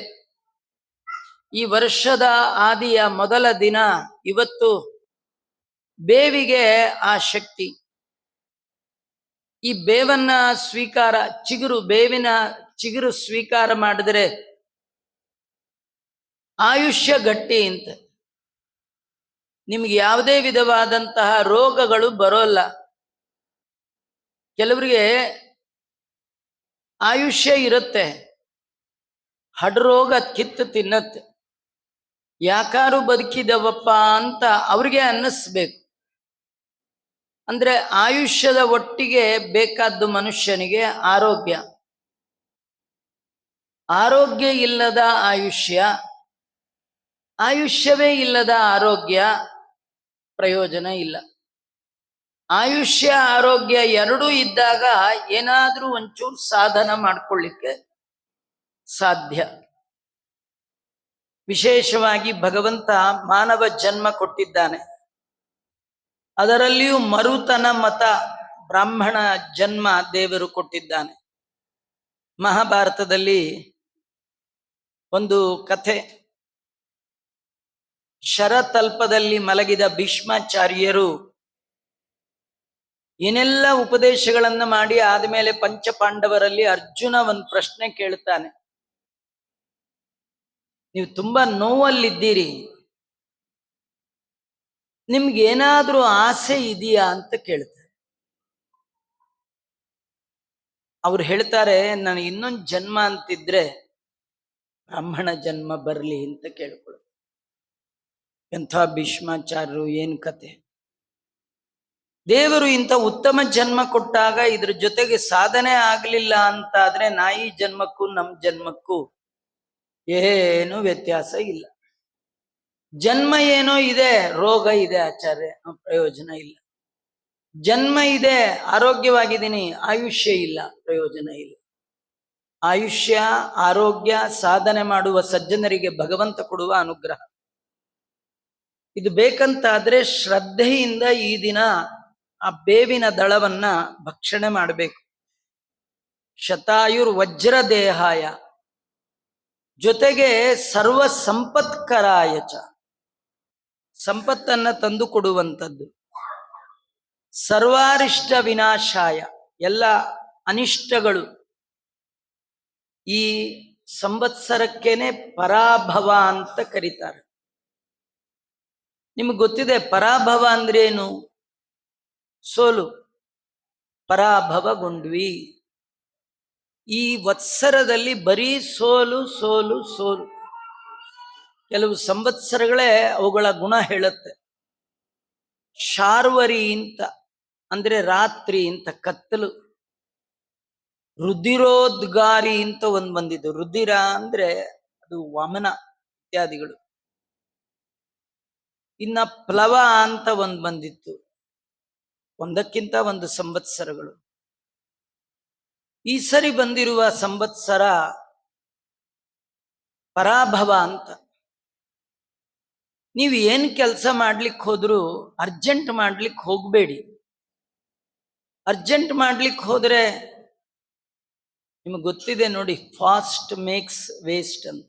ಈ ವರ್ಷದ ಆದಿಯ ಮೊದಲ ದಿನ ಇವತ್ತು ಬೇವಿಗೆ ಆ ಶಕ್ತಿ. ಈ ಬೇವನ್ನ ಸ್ವೀಕಾರ, ಬೇವಿನ ಚಿಗುರು ಸ್ವೀಕಾರ ಮಾಡಿದ್ರೆ ಆಯುಷ್ಯ ಗಟ್ಟಿ ಅಂತ. ನಿಮ್ಗೆ ಯಾವುದೇ ವಿಧವಾದಂತಹ ರೋಗಗಳು ಬರೋಲ್ಲ. ಕೆಲವರಿಗೆ ಆಯುಷ್ಯ ಇರುತ್ತೆ, ಹಡ್ರೋಗ ಕಿತ್ತು ತಿನ್ನತ್ತೆ. ಯಾಕಾರು ಬದುಕಿದವಪ್ಪ ಅಂತ ಅವ್ರಿಗೆ ಅನ್ನಿಸ್ಬೇಕು. ಅಂದ್ರೆ ಆಯುಷ್ಯದ ಒಟ್ಟಿಗೆ ಬೇಕಾದ್ದು ಮನುಷ್ಯನಿಗೆ ಆರೋಗ್ಯ. ಆರೋಗ್ಯ ಇಲ್ಲದ ಆಯುಷ್ಯ, ಆಯುಷ್ಯವೇ ಇಲ್ಲದ ಆರೋಗ್ಯ, ಪ್ರಯೋಜನ ಇಲ್ಲ. ಆಯುಷ್ಯ ಆರೋಗ್ಯ ಎರಡೂ ಇದ್ದಾಗ ಏನಾದ್ರೂ ಒಂಚೂರು ಸಾಧನ ಮಾಡ್ಕೊಳ್ಳಿಕ್ಕೆ ಸಾಧ್ಯ. ವಿಶೇಷವಾಗಿ ಭಗವಂತ ಮಾನವ ಜನ್ಮ ಕೊಟ್ಟಿದ್ದಾನೆ. ಅದರಲ್ಲಿಯೂ ಮರುತನ ಮತ ಬ್ರಾಹ್ಮಣ ಜನ್ಮ ದೇವರು ಕೊಟ್ಟಿದ್ದಾನೆ. ಮಹಾಭಾರತದಲ್ಲಿ ಒಂದು ಕಥೆ. ಶರತಲ್ಪದಲ್ಲಿ ಮಲಗಿದ ಭೀಷ್ಮಾಚಾರ್ಯರು ಏನೆಲ್ಲ ಉಪದೇಶಗಳನ್ನ ಮಾಡಿ ಆದ್ಮೇಲೆ ಪಂಚಪಾಂಡವರಲ್ಲಿ ಅರ್ಜುನ ಒಂದು ಪ್ರಶ್ನೆ ಕೇಳ್ತಾನೆ. ನೀವು ತುಂಬಾ ನೋವಲ್ಲಿದ್ದೀರಿ, ನಿಮ್ಗೇನಾದ್ರೂ ಆಸೆ ಇದೆಯಾ ಅಂತ ಕೇಳ್ತಾರೆ. ಅವ್ರು ಹೇಳ್ತಾರೆ, ನನಗೆ ಇನ್ನೊಂದು ಜನ್ಮ ಅಂತಿದ್ರೆ ಬ್ರಾಹ್ಮಣ ಜನ್ಮ ಬರಲಿ ಅಂತ ಕೇಳ್ಕೊಳ್ಳು. ಎಂಥ ಭೀಷ್ಮಾಚಾರ್ಯರು, ಏನ್ ಕತೆ! ದೇವರು ಇಂಥ ಉತ್ತಮ ಜನ್ಮ ಕೊಟ್ಟಾಗ ಇದ್ರ ಜೊತೆಗೆ ಸಾಧನೆ ಆಗ್ಲಿಲ್ಲ ಅಂತಾದ್ರೆ ನಾಯಿ ಜನ್ಮಕ್ಕೂ ನಮ್ಮ ಜನ್ಮಕ್ಕೂ ಏನು ವ್ಯತ್ಯಾಸ ಇಲ್ಲ. ಜನ್ಮ ಏನೋ ಇದೆ, ರೋಗ ಇದೆ ಆಚಾರ್ಯ, ಪ್ರಯೋಜನ ಇಲ್ಲ. ಜನ್ಮ ಇದೆ, ಆರೋಗ್ಯವಾಗಿದ್ದೀನಿ, ಆಯುಷ್ಯ ಇಲ್ಲ, ಪ್ರಯೋಜನ ಇಲ್ಲ. ಆಯುಷ್ಯ, ಆರೋಗ್ಯ, ಸಾಧನೆ ಮಾಡುವ ಸಜ್ಜನರಿಗೆ ಭಗವಂತ ಕೊಡುವ ಅನುಗ್ರಹ. ಇದು ಬೇಕಂತಾದ್ರೆ ಶ್ರದ್ಧೆಯಿಂದ ಈ ದಿನ ಆ ಬೇವಿನ ದಳವನ್ನ ಭಕ್ಷಣೆ ಮಾಡಬೇಕು. ಶತಾಯುರ್ ವಜ್ರ ದೇಹಾಯ, ಜೊತೆಗೆ ಸರ್ವ ಸಂಪತ್ಕರಾಯಚ, ಸಂಪತ್ತನ್ನ ತಂದು ಕೊಡುವಂಥದ್ದು. ಸರ್ವಾರಿಷ್ಟ ವಿನಾಶಾಯ, ಎಲ್ಲ ಅನಿಷ್ಟಗಳು. ಈ ಸಂವತ್ಸರಕ್ಕೇನೆ ಪರಾಭವ ಅಂತ ಕರೀತಾರೆ. ನಿಮ್ಗೆ ಗೊತ್ತಿದೆ ಪರಾಭವ ಅಂದ್ರೆ ಏನು? ಸೋಲು. ಪರಾಭವಗೊಂಡ್ವಿ. ಈ ವತ್ಸರದಲ್ಲಿ ಬರೀ ಸೋಲು ಸೋಲು ಸೋಲು. ಕೆಲವು ಸಂವತ್ಸರಗಳೇ ಅವುಗಳ ಗುಣ ಹೇಳುತ್ತೆ. ಶಾರ್ವರಿ ಅಂತ ಅಂದ್ರೆ ರಾತ್ರಿ ಅಂತ, ಕತ್ತಲು. ರುದಿರೋದ್ಗಾರಿ ಅಂತ ಒಂದು ಬಂದಿದ್ದು. ರುದಿರ ಅಂದ್ರೆ ಅದು ವಮನ ಇತ್ಯಾದಿಗಳು. ಇನ್ನ ಪ್ಲವ ಅಂತ ಒಂದು ಬಂದಿತ್ತು. ಒಂದಕ್ಕಿಂತ ಒಂದು ಸಂವತ್ಸರಗಳು. ಈ ಸರಿ ಬಂದಿರುವ ಸಂವತ್ಸರ ಪರಾಭವ ಅಂತ. ನೀವು ಏನು ಕೆಲಸ ಮಾಡ್ಲಿಕ್ಕೆ ಹೋದ್ರೂ ಅರ್ಜೆಂಟ್ ಮಾಡ್ಲಿಕ್ಕೆ ಹೋಗ್ಬೇಡಿ. ಅರ್ಜೆಂಟ್ ಮಾಡ್ಲಿಕ್ಕೆ ಹೋದ್ರೆ ನಿಮಗೆ ಗೊತ್ತಿದೆ ನೋಡಿ, ಫಾಸ್ಟ್ ಮೇಕ್ಸ್ ವೇಸ್ಟ್ ಅಂತ,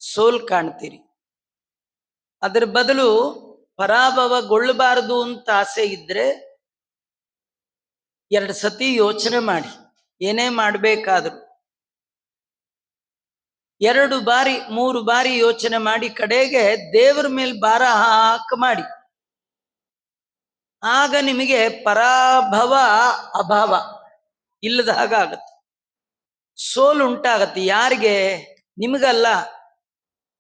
ಸೋಲ್ ಕಾಣ್ತೀರಿ. ಅದರ ಬದಲು ಪರಾಭವಗೊಳ್ಳಬಾರದು ಅಂತ ಆಸೆ ಇದ್ರೆ 2 ಸತಿ ಯೋಚನೆ ಮಾಡಿ. ಏನೇ ಮಾಡಬೇಕಾದ್ರು 2 ಬಾರಿ 3 ಬಾರಿ ಯೋಚನೆ ಮಾಡಿ ಕಡೆಗೆ ದೇವರ ಮೇಲೆ ಭಾರ ಮಾಡಿ. ಆಗ ನಿಮಗೆ ಪರಾಭವ ಅಭಾವ ಇಲ್ಲದ ಹಾಗಾಗತ್ತೆ. ಸೋಲುಂಟಾಗತ್ತೆ. ಯಾರಿಗೆ? ನಿಮಗಲ್ಲ,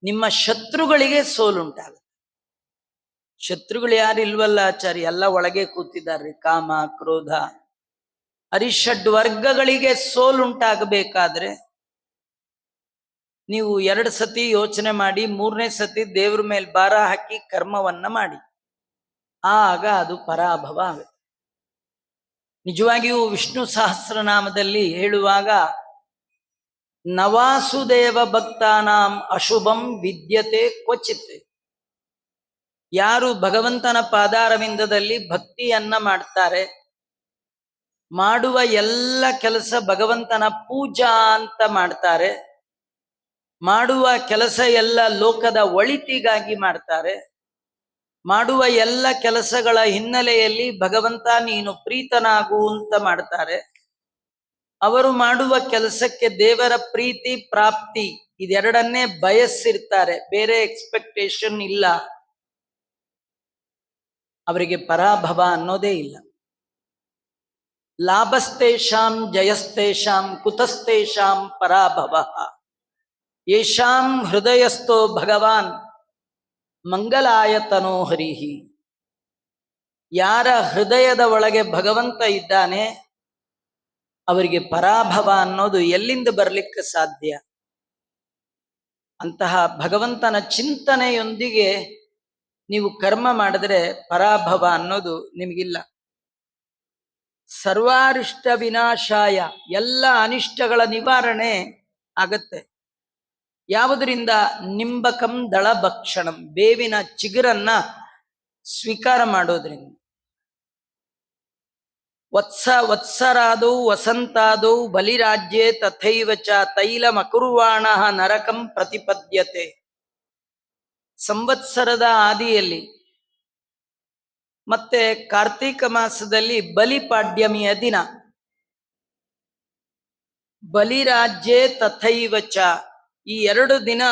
ನಿಮ್ಮ ಶತ್ರುಗಳಿಗೆ ಸೋಲುಂಟಾಗತ್ತೆ. ಶತ್ರುಗಳು ಯಾರು ಇಲ್ವಲ್ಲ ಆಚಾರ್ಯ, ಎಲ್ಲ ಒಳಗೆ ಕೂತಿದ್ದಾರೆ. ಕಾಮ, ಕ್ರೋಧ, ಅರಿಷಡ್ ವರ್ಗಗಳಿಗೆ ಸೋಲುಂಟಾಗಬೇಕಾದ್ರೆ ನೀವು 2 ಸತಿ ಯೋಚನೆ ಮಾಡಿ, 3ನೇ ಸತಿ ದೇವ್ರ ಮೇಲೆ ಭಾರ ಹಾಕಿ ಕರ್ಮವನ್ನ ಮಾಡಿ. ಆಗ ಅದು ಪರಾಭವ ಆಗುತ್ತೆ. ನಿಜವಾಗಿಯೂ ವಿಷ್ಣು ಸಹಸ್ರನಾಮದಲ್ಲಿ ಹೇಳುವಾಗ ನವಾಸುದೇವ ಭಕ್ತಾನಾಂ ಅಶುಭಂ ವಿದ್ಯತೆ ಕ್ವಚಿತ್. ಯಾರು ಭಗವಂತನ ಪಾದಾರವಿಂದದಲ್ಲಿ ಭಕ್ತಿಯನ್ನ ಮಾಡ್ತಾರೆ, ಮಾಡುವ ಎಲ್ಲ ಕೆಲಸ ಭಗವಂತನ ಪೂಜಾ ಅಂತ ಮಾಡ್ತಾರೆ, ಮಾಡುವ ಕೆಲಸ ಎಲ್ಲ ಲೋಕದ ಒಳಿತಿಗಾಗಿ ಮಾಡ್ತಾರೆ, ಮಾಡುವ ಎಲ್ಲ ಕೆಲಸಗಳ ಹಿನ್ನೆಲೆಯಲ್ಲಿ ಭಗವಂತ ನೀನು ಪ್ರೀತನಾಗು ಅಂತ ಮಾಡ್ತಾರೆ, ಅವರು ಮಾಡುವ ಕೆಲಸಕ್ಕೆ ದೇವರ ಪ್ರೀತಿ ಪ್ರಾಪ್ತಿ ಇದೆರಡನ್ನೇ ಬಯಸಿರ್ತಾರೆ, ಬೇರೆ ಎಕ್ಸ್ಪೆಕ್ಟೇಷನ್ ಇಲ್ಲ, ಅವರಿಗೆ ಪರಾಭವ ಅನ್ನೋದೇ ಇಲ್ಲ. ಲಾಭಸ್ತೇಷಾಂ ಜಯಸ್ತೇಷಾಂ ಕುತಸ್ತೇಷಾಂ ಪರಾಭವ ಯೇಷಾಂ ಹೃದಯಸ್ಥೋ ಭಗವಾನ್ ಮಂಗಲಾಯತನೋ ಹರಿಹಿ. ಯಾರ ಹೃದಯದ ಒಳಗೆ ಭಗವಂತ ಇದ್ದಾನೆ ಅವರಿಗೆ ಪರಾಭವ ಅನ್ನೋದು ಎಲ್ಲಿಂದ ಬರ್ಲಿಕ್ಕೆ ಸಾಧ್ಯ? ಅಂತಹ ಭಗವಂತನ ಚಿಂತನೆಯೊಂದಿಗೆ ನೀವು ಕರ್ಮ ಮಾಡಿದ್ರೆ ಪರಾಭವ ಅನ್ನೋದು ನಿಮಗಿಲ್ಲ. ಸರ್ವಾರಿಷ್ಟ ವಿನಾಶಾಯ, ಎಲ್ಲ ಅನಿಷ್ಟಗಳ ನಿವಾರಣೆ ಆಗತ್ತೆ. ಯಾವುದರಿಂದ? ನಿಂಬಕಂ ದಳಭಕ್ಷಣಂ, ಬೇವಿನ ಚಿಗುರನ್ನ ಸ್ವೀಕಾರ ಮಾಡೋದ್ರಿಂದ. ವತ್ಸರಾದೌ ವಸಂತಾದೌ ಬಲಿರಾಜ್ಯೆ ತಥೈವ ಚ ತೈಲಮಕುರ್ವಾಣ ನರಕಂ ಪ್ರತಿಪದ್ಯತೆ. ಸಂವತ್ಸರದ ಆದಿಯಲ್ಲಿ ಮತ್ತೆ ಕಾರ್ತೀಕ ಮಾಸದಲ್ಲಿ ಬಲಿಪಾಡ್ಯಮಿಯ ದಿನ. ಬಲಿರಾಜ್ಯೆ ತಥೈವ ಚ, ಈ 2 ದಿನ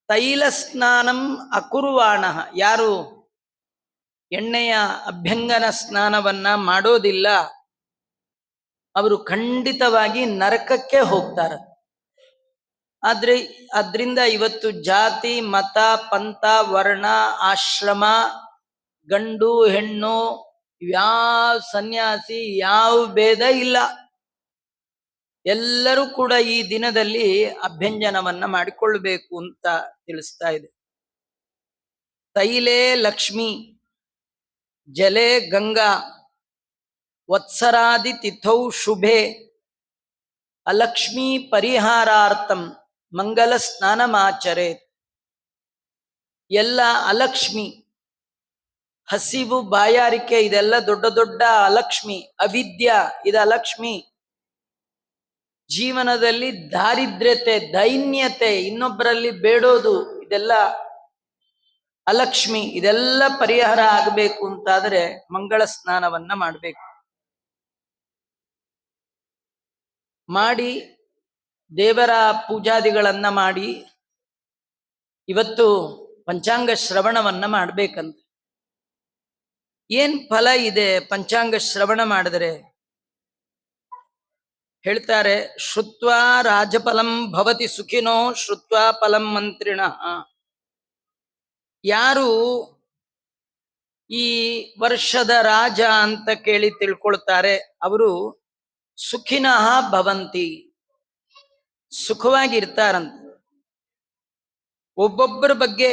ತೈಲ ಸ್ನಾನಂ ಅಕುರ್ವಾಣ, ಯಾರು ಎಣ್ಣೆಯ ಅಭ್ಯಂಗನ ಸ್ನಾನವನ್ನ ಮಾಡೋದಿಲ್ಲ ಅವರು ಖಂಡಿತವಾಗಿ ನರಕಕ್ಕೆ ಹೋಗ್ತಾರೆ. ಆದ್ರಿಂದ ಇವತ್ತು ಜಾತಿ, ಮತ, ಪಂಥ, ವರ್ಣ, ಆಶ್ರಮ, ಗಂಡು ಹೆಣ್ಣು, ಯಾವ ಸನ್ಯಾಸಿ, ಯಾವ ಭೇದ ಇಲ್ಲ. ಎಲ್ಲರೂ ಕೂಡ ಈ ದಿನದಲ್ಲಿ ಅಭ್ಯಂಜನವನ್ನ ಮಾಡಿಕೊಳ್ಳಬೇಕು ಅಂತ ತಿಳಿಸ್ತಾ ಇದೆ. ತೈಲೇ ಲಕ್ಷ್ಮಿ, ಜಲೆ ಗಂಗಾ, ವತ್ಸರಾದಿ ತಿಥೌ ಶುಭೆ, ಅಲಕ್ಷ್ಮೀ ಪರಿಹಾರಾರ್ಥಂ ಮಂಗಲ ಸ್ನಾನಮಾಚರೆ. ಎಲ್ಲ ಅಲಕ್ಷ್ಮಿ, ಹಸಿವು, ಬಾಯಾರಿಕೆ, ಇದೆಲ್ಲ ದೊಡ್ಡ ದೊಡ್ಡ ಅಲಕ್ಷ್ಮಿ. ಅವಿದ್ಯ, ಇದು ಅಲಕ್ಷ್ಮಿ. ಜೀವನದಲ್ಲಿ ದಾರಿದ್ರ್ಯತೆ, ದೈನ್ಯತೆ, ಇನ್ನೊಬ್ಬರಲ್ಲಿ ಬೇಡೋದು, ಇದೆಲ್ಲ ಅಲಕ್ಷ್ಮಿ. ಇದೆಲ್ಲ ಪರಿಹಾರ ಆಗಬೇಕು ಅಂತಾದ್ರೆ ಮಂಗಳ ಸ್ನಾನವನ್ನ ಮಾಡಬೇಕು. ಮಾಡಿ ದೇವರ ಪೂಜಾದಿಗಳನ್ನ ಮಾಡಿ ಇವತ್ತು ಪಂಚಾಂಗ ಶ್ರವಣವನ್ನ ಮಾಡ್ಬೇಕಂತ. ಏನ್ ಫಲ ಇದೆ ಪಂಚಾಂಗ ಶ್ರವಣ ಮಾಡಿದ್ರೆ? ಹೇಳ್ತಾರೆ, ಶ್ರುತ್ವಾ ರಾಜಫಲಂ ಭವತಿ ಸುಖಿನೋ ಶ್ರುತ್ವಾ ಫಲಂ ಮಂತ್ರಿಣ. ಯಾರು ಈ ವರ್ಷದ ರಾಜ ಅಂತ ಕೇಳಿ ತಿಳ್ಕೊಳ್ತಾರೆ ಅವರು ಸುಖಿನಃ ಭವಂತಿ, ಸುಖವಾಗಿರ್ತಾರಂತ. ಒಬ್ಬೊಬ್ಬರ ಬಗ್ಗೆ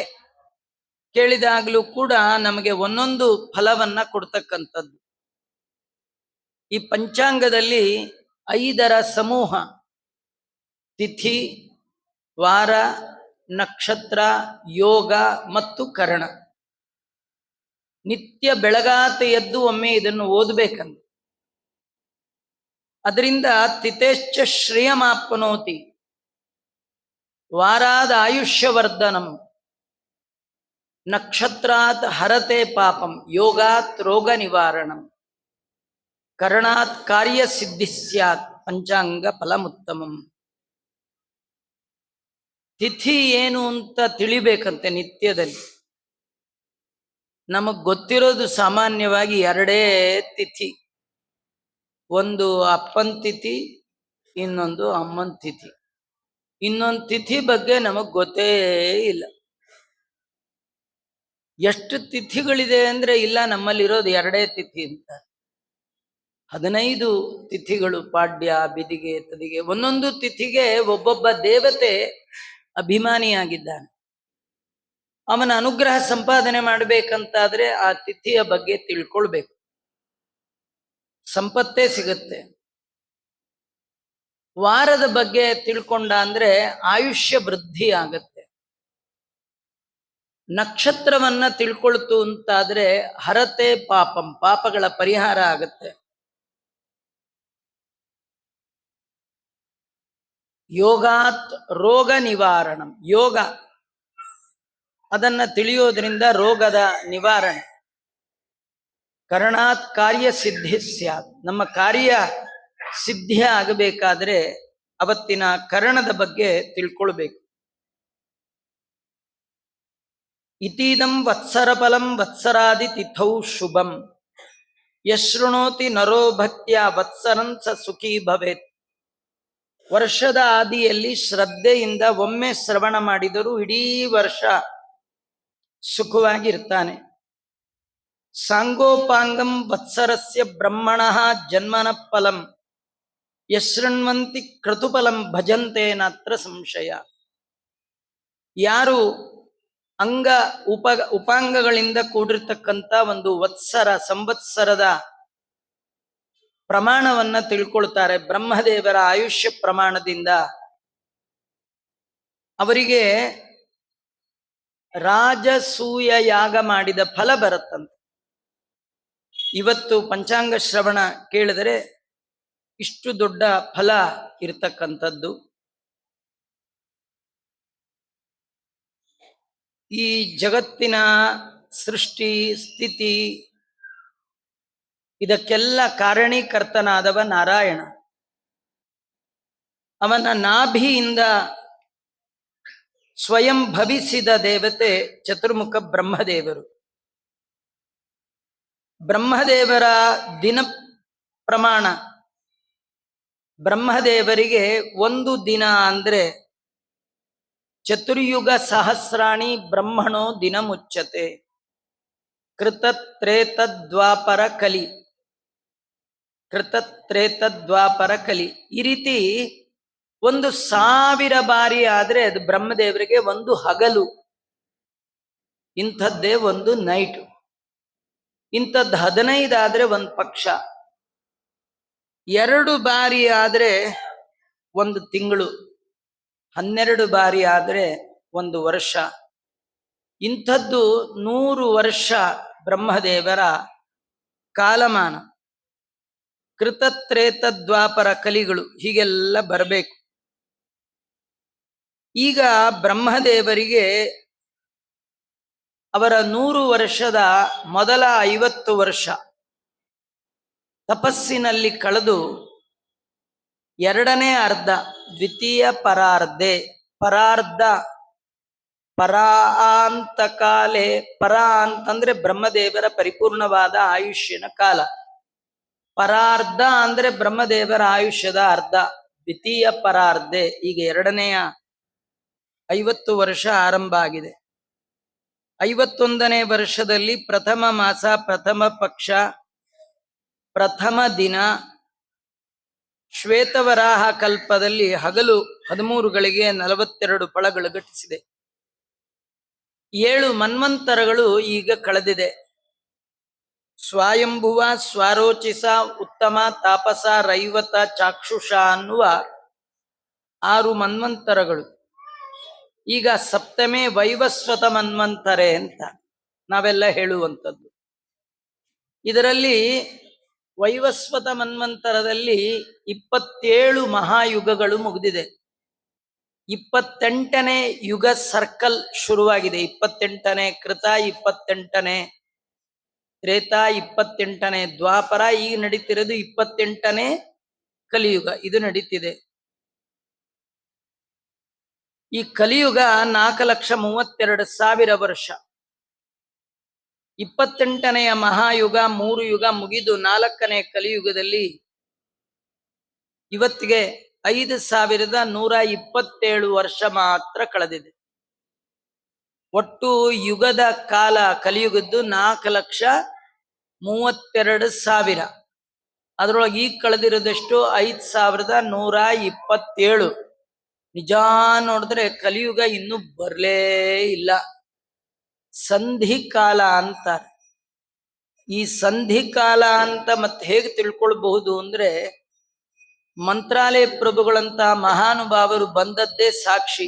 ಕೇಳಿದಾಗ್ಲೂ ಕೂಡ ನಮಗೆ ಒಂದೊಂದು ಫಲವನ್ನ ಕೊಡ್ತಕ್ಕಂಥದ್ದು. ಈ ಪಂಚಾಂಗದಲ್ಲಿ 5ರ ಸಮೂಹ: ತಿಥಿ, ವಾರ, ನಕ್ಷತ್ರ, ಯೋಗ ಮತ್ತು ಕರಣ. ನಿತ್ಯ ಬೆಳಗಾತ ಎದ್ದು ಒಮ್ಮೆ ಇದನ್ನು ಓದಬೇಕಂತ. ಅದರಿಂದ ತಿಥೇಶ್ಚ ಶ್ರೇಯಮಾಪ್ನೋತಿ, ವಾರಾದ ಆಯುಷ್ಯವರ್ಧನಂ, ನಕ್ಷತ್ರಾತ್ ಹರತೆ ಪಾಪಂ, ಯೋಗಾತ್ ರೋಗ ನಿವಾರಣಂ, ಕರ್ಣಾತ್ ಕಾರ್ಯ ಸಿದ್ಧಿ ಸ್ಯಾತ್, ಪಂಚಾಂಗ ಫಲಮುತ್ತಮಂ. ತಿಥಿ ಏನು ಅಂತ ತಿಳಿಬೇಕಂತೆ ನಿತ್ಯದಲ್ಲಿ. ನಮಗ್ ಗೊತ್ತಿರೋದು ಸಾಮಾನ್ಯವಾಗಿ 2 ತಿಥಿ, ಒಂದು ಅಪ್ಪನ್ ತಿಥಿ, ಇನ್ನೊಂದು ಅಮ್ಮನ್ ತಿಥಿ. ಇನ್ನೊಂದು ತಿಥಿ ಬಗ್ಗೆ ನಮಗ್ ಗೊತ್ತೇ ಇಲ್ಲ. ಎಷ್ಟು ತಿಥಿಗಳಿದೆ ಅಂದ್ರೆ ಇಲ್ಲ, ನಮ್ಮಲ್ಲಿರೋದು 2 ತಿಥಿ ಅಂತ. 15 ತಿಥಿಗಳು: ಪಾಡ್ಯ, ಬಿದಿಗೆ, ತದಿಗೆ. ಒಂದೊಂದು ತಿಥಿಗೆ ಒಬ್ಬೊಬ್ಬ ದೇವತೆ ಅಭಿಮಾನಿಯಾಗಿದ್ದಾನೆ. ಅವನ ಅನುಗ್ರಹ ಸಂಪಾದನೆ ಮಾಡಬೇಕಂತಾದ್ರೆ ಆ ತಿಥಿಯ ಬಗ್ಗೆ ತಿಳ್ಕೊಳ್ಬೇಕು, ಸಂಪತ್ತೇ ಸಿಗುತ್ತೆ. ವಾರದ ಬಗ್ಗೆ ತಿಳ್ಕೊಂಡ ಅಂದ್ರೆ ಆಯುಷ್ಯ ವೃದ್ಧಿ ಆಗತ್ತೆ. ನಕ್ಷತ್ರವನ್ನ ತಿಳ್ಕೊಳ್ತು ಅಂತಾದ್ರೆ ಹರತೆ ಪಾಪಂ, ಪಾಪಗಳ ಪರಿಹಾರ ಆಗತ್ತೆ. ಯೋಗಾತ್ ರೋಗ ನಿವಾರಣಂ, ಯೋಗ ಅದನ್ನ ತಿಳಿಯೋದ್ರಿಂದ ರೋಗದ ನಿವಾರಣೆ. ಕರ್ಣಾತ್ ಕಾರ್ಯ ಸಿದ್ಧಿ ಸ್ಯಾತ್, ನಮ್ಮ ಕಾರ್ಯ ಸಿದ್ಧಿ ಆಗಬೇಕಾದ್ರೆ ಅವತ್ತಿನ ಕರ್ಣದ ಬಗ್ಗೆ ತಿಳ್ಕೊಳ್ಬೇಕು. ಇತೀದಂ ವತ್ಸರ ಫಲಂ ವತ್ಸರಾದಿ ತಿಥೌ ಶುಭಂ, ಯಶೃಣೋತಿ ನರೋ ಭಕ್ತ್ಯ ವತ್ಸರಂ ಸ ಸುಖೀ ಭವೇತ್. ವರ್ಷದ ಆದಿಯಲ್ಲಿ ಶ್ರದ್ಧೆಯಿಂದ ಒಮ್ಮೆ ಶ್ರವಣ ಮಾಡಿದರೂ ಇಡೀ ವರ್ಷ ಸುಖವಾಗಿರ್ತಾನೆ. ಸಾಂಗೋಪಾಂಗಂ ವತ್ಸರಸ್ಯ ಬ್ರಹ್ಮಣಃ ಜನ್ಮನ ಫಲಂ ಯಶೃಣ್ವಂತಿ ಕ್ರತುಫಲಂ ಭಜಂತೆ ನಾತ್ರ ಸಂಶಯ. ಯಾರು ಉಪಾಂಗಗಳಿಂದ ಕೂಡಿರ್ತಕ್ಕಂಥ ಒಂದು ಸಂವತ್ಸರದ ಪ್ರಮಾಣವನ್ನ ತಿಳ್ಕೊಳ್ತಾರೆ, ಬ್ರಹ್ಮದೇವರ ಆಯುಷ್ಯ ಪ್ರಮಾಣದಿಂದ ಅವರಿಗೆ ರಾಜಸೂಯ ಯಾಗ ಮಾಡಿದ ಫಲ ಬರುತ್ತಂತೆ. ಇವತ್ತು ಪಂಚಾಂಗ ಶ್ರವಣ ಕೇಳಿದರೆ ಇಷ್ಟು ದೊಡ್ಡ ಫಲ ಇರತಕ್ಕಂಥದ್ದು. ಈ ಜಗತ್ತಿನ ಸೃಷ್ಟಿ ಸ್ಥಿತಿ ಇದಕ್ಕೆಲ್ಲ ಕಾರಣೀಕರ್ತನಾದವ ನಾರಾಯಣ. ಅವನ ನಾಭಿಯಿಂದ ಸ್ವಯಂ ಭವಿಸಿದ ದೇವತೆ ಚತುರ್ಮುಖ ಬ್ರಹ್ಮದೇವರು. ಬ್ರಹ್ಮದೇವರ ದಿನ ಪ್ರಮಾಣ, ಬ್ರಹ್ಮದೇವರಿಗೆ ಒಂದು ದಿನ ಅಂದ್ರೆ ಚತುರ್ಯುಗ ಸಹಸ್ರಾಣಿ ಬ್ರಹ್ಮಣೋ ದಿನ ಮುಚ್ಚತೆ ಕೃತತ್ರೇತದ್ವಾಪರ ಕಲಿ, ಕೃತತ್ರೇತದ್ವಾಪರ ಕಲಿ. ಈ ರೀತಿ 1000 ಬಾರಿ ಆದ್ರೆ ಅದು ಬ್ರಹ್ಮದೇವರಿಗೆ ಒಂದು ಹಗಲು, ಇಂಥದ್ದೇ ಒಂದು ನೈಟ್. ಇಂಥದ್ದು 15 ಆದ್ರೆ ಒಂದು ಪಕ್ಷ, 2 ಬಾರಿ ಆದ್ರೆ ಒಂದು ತಿಂಗಳು, 12 ಬಾರಿ ಆದ್ರೆ ಒಂದು ವರ್ಷ. ಇಂಥದ್ದು 100 ವರ್ಷ ಬ್ರಹ್ಮದೇವರ ಕಾಲಮಾನ. ಕೃತತ್ರೇತದ್ವಾಪರ ಕಲಿಗಳು ಹೀಗೆಲ್ಲ ಬರಬೇಕು. ಈಗ ಬ್ರಹ್ಮದೇವರಿಗೆ ಅವರ 100 ವರ್ಷದ ಮೊದಲ 50 ವರ್ಷ ತಪಸ್ಸಿನಲ್ಲಿ ಕಳೆದು ಎರಡನೇ ಅರ್ಧ, ದ್ವಿತೀಯ ಪರಾರ್ಧೆ, ಪರಾರ್ಧ ಪರಾಂತಕಾಲೆ, ಪರ ಅಂತಂದ್ರೆ ಬ್ರಹ್ಮದೇವರ ಪರಿಪೂರ್ಣವಾದ ಆಯುಷ್ಯನ ಕಾಲ, ಪರಾರ್ಧ ಅಂದ್ರೆ ಬ್ರಹ್ಮದೇವರ ಆಯುಷ್ಯದ ಅರ್ಧ, ದ್ವಿತೀಯ ಪರಾರ್ಧೆ. ಈಗ ಎರಡನೆಯ 50 ವರ್ಷ ಆರಂಭ ಆಗಿದೆ. 51ನೇ ವರ್ಷದಲ್ಲಿ ಪ್ರಥಮ ಮಾಸ, ಪ್ರಥಮ ಪಕ್ಷ, ಪ್ರಥಮ ದಿನ, ಶ್ವೇತವರಾಹ ಕಲ್ಪದಲ್ಲಿ ಹಗಲು 13 ಗಳಿಗೆ 42 ಫಳಗಳು ಘಟಿಸಿದೆ. 7 ಮನ್ವಂತರಗಳು ಈಗ ಕಳೆದಿದೆ. ಸ್ವಯಂಭುವ, ಸ್ವಾರೋಚಿಸ, ಉತ್ತಮ, ತಾಪಸ, ರೈವತ, ಚಾಕ್ಷುಷ ಅನ್ನುವ 6 ಮನ್ವಂತರಗಳು. ಈಗ ಸಪ್ತಮೇ ವೈವಸ್ವತ ಮನ್ವಂತರೆ ಅಂತ ನಾವೆಲ್ಲ ಹೇಳುವಂಥದ್ದು. ಇದರಲ್ಲಿ ವೈವಸ್ವತ ಮನ್ವಂತರದಲ್ಲಿ 27 ಮಹಾಯುಗಗಳು ಮುಗಿದಿದೆ. 28ನೇ ಯುಗ ಸರ್ಕಲ್ ಶುರುವಾಗಿದೆ. 28ನೇ ಕೃತ, 28ನೇ ತ್ರೇತ, 28ನೇ ದ್ವಾಪರ, ಈಗ ನಡೀತಿರೋದು 28ನೇ ಕಲಿಯುಗ. ಇದು ನಡೀತಿದೆ. ಈ ಕಲಿಯುಗ 4,32,000 ವರ್ಷ. 28ನೆಯ ಮಹಾಯುಗ 3 ಯುಗ ಮುಗಿದು 4ನೇ ಕಲಿಯುಗದಲ್ಲಿ ಇವತ್ತಿಗೆ 5,127 ವರ್ಷ ಮಾತ್ರ ಕಳೆದಿದೆ. ಒಟ್ಟು ಯುಗದ ಕಾಲ ಕಲಿಯುಗದ್ದು 4,32,000. ಅದರೊಳಗೆ ಈಗ ಕಳೆದಿರೋದಷ್ಟು 5,127. ನಿಜ ನೋಡಿದ್ರೆ ಕಲಿಯುಗ ಇನ್ನೂ ಬರಲೇ ಇಲ್ಲ. ಸಂಧಿಕಾಲ ಅಂತಾರೆ. ಈ ಸಂಧಿಕಾಲ ಅಂತ ಮತ್ತೆ ಹೇಗೆ ತಿಳ್ಕೊಳ್ಬಹುದು ಅಂದ್ರೆ, ಮಂತ್ರಾಲಯ ಪ್ರಭುಗಳಂತಹ ಮಹಾನುಭಾವರು ಬಂದದ್ದೇ ಸಾಕ್ಷಿ.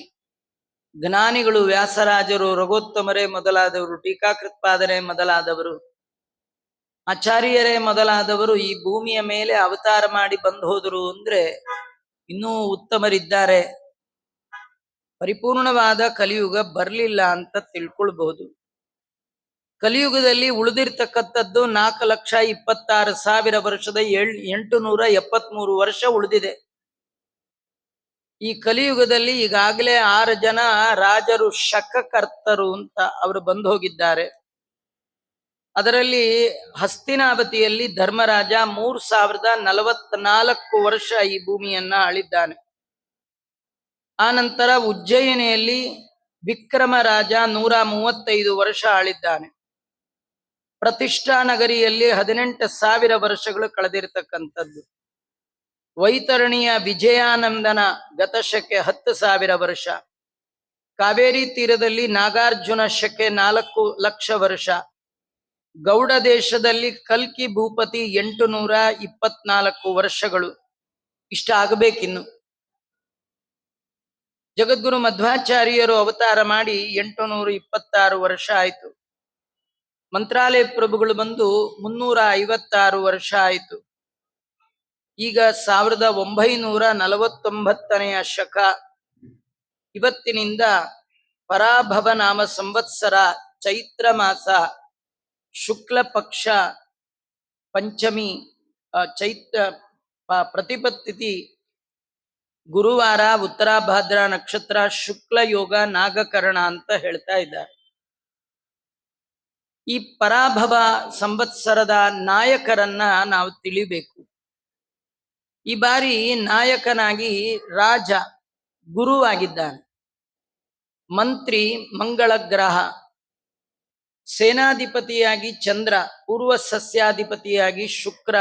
ಜ್ಞಾನಿಗಳು ವ್ಯಾಸರಾಜರು, ರಘೋತ್ತಮರೇ ಮೊದಲಾದವರು, ಟೀಕಾಕೃತ್ಪಾದರೇ ಮೊದಲಾದವರು, ಆಚಾರ್ಯರೇ ಮೊದಲಾದವರು ಈ ಭೂಮಿಯ ಮೇಲೆ ಅವತಾರ ಮಾಡಿ ಬಂದು ಹೋದರು ಅಂದ್ರೆ ಇನ್ನೂ ಉತ್ತಮರಿದ್ದಾರೆ. ಪರಿಪೂರ್ಣವಾದ ಕಲಿಯುಗ ಬರಲಿಲ್ಲ ಅಂತ ತಿಳ್ಕೊಳ್ಬಹುದು. ಕಲಿಯುಗದಲ್ಲಿ ಉಳಿದಿರ್ತಕ್ಕಂಥದ್ದು 4,26,000 ವರ್ಷದ 873 ವರ್ಷ ಉಳಿದಿದೆ. ಈ ಕಲಿಯುಗದಲ್ಲಿ ಈಗಾಗಲೇ 6 ಜನ ರಾಜರು, ಶಕಕರ್ತರು ಅಂತ ಅವರು ಬಂದು ಹೋಗಿದ್ದಾರೆ. ಅದರಲ್ಲಿ ಹಸ್ತಿನಾವತಿಯಲ್ಲಿ ಧರ್ಮರಾಜ 3,044 ವರ್ಷ ಈ ಭೂಮಿಯನ್ನ ಆಳಿದ್ದಾನೆ. ಆ ನಂತರ ಉಜ್ಜಯಿನಿಯಲ್ಲಿ ವಿಕ್ರಮ ರಾಜ 135 ವರ್ಷ ಆಳಿದ್ದಾನೆ. ಪ್ರತಿಷ್ಠಾ ನಗರಿಯಲ್ಲಿ 18,000 ವರ್ಷಗಳು ಕಳೆದಿರತಕ್ಕಂಥದ್ದು. ವೈತರಣಿಯ ವಿಜಯಾನಂದನ ಗತಶಕೆ 10,000 ವರ್ಷ. ಕಾವೇರಿ ತೀರದಲ್ಲಿ ನಾಗಾರ್ಜುನ ಶಕೆ 4 ಲಕ್ಷ ವರ್ಷ. ಗೌಡ ದೇಶದಲ್ಲಿ ಕಲ್ಕಿ ಭೂಪತಿ 824 ವರ್ಷಗಳು. ಇಷ್ಟ ಆಗಬೇಕಿನ್ನು. ಜಗದ್ಗುರು ಮಧ್ವಾಚಾರ್ಯರು ಅವತಾರ ಮಾಡಿ 826 ವರ್ಷ ಆಯಿತು. ಮಂತ್ರಾಲಯ ಪ್ರಭುಗಳು ಬಂದು 356 ವರ್ಷ ಆಯಿತು. ಈಗ 1949ನೆಯ ಶಕ. ಇವತ್ತಿನಿಂದ ಪರಾಭವ ನಾಮ ಸಂವತ್ಸರ ಚೈತ್ರ ಮಾಸ ಶುಕ್ಲ ಪಕ್ಷ ಪಂಚಮಿ ಚೈತ್ರ ಪ್ರತಿಪತ್ತಿಥಿ ಗುರುವಾರ, ಉತ್ತರಾಭಾದ್ರ ನಕ್ಷತ್ರ, ಶುಕ್ಲ ಯೋಗ, ನಾಗಕರಣ ಅಂತ ಹೇಳ್ತಾ ಇದ್ದಾರೆ. ಈ ಪರಾಭವ ಸಂವತ್ಸರದ ನಾಯಕರನ್ನ ನಾವು ತಿಳಿಬೇಕು. ಈ ಬಾರಿ ನಾಯಕನಾಗಿ ರಾಜ ಗುರುವಾಗಿದ್ದಾನೆ. ಮಂತ್ರಿ ಮಂಗಳ ಗ್ರಹ, ಸೇನಾಧಿಪತಿಯಾಗಿ ಚಂದ್ರ, ಪೂರ್ವ ಸಸ್ಯಾಧಿಪತಿಯಾಗಿ ಶುಕ್ರ,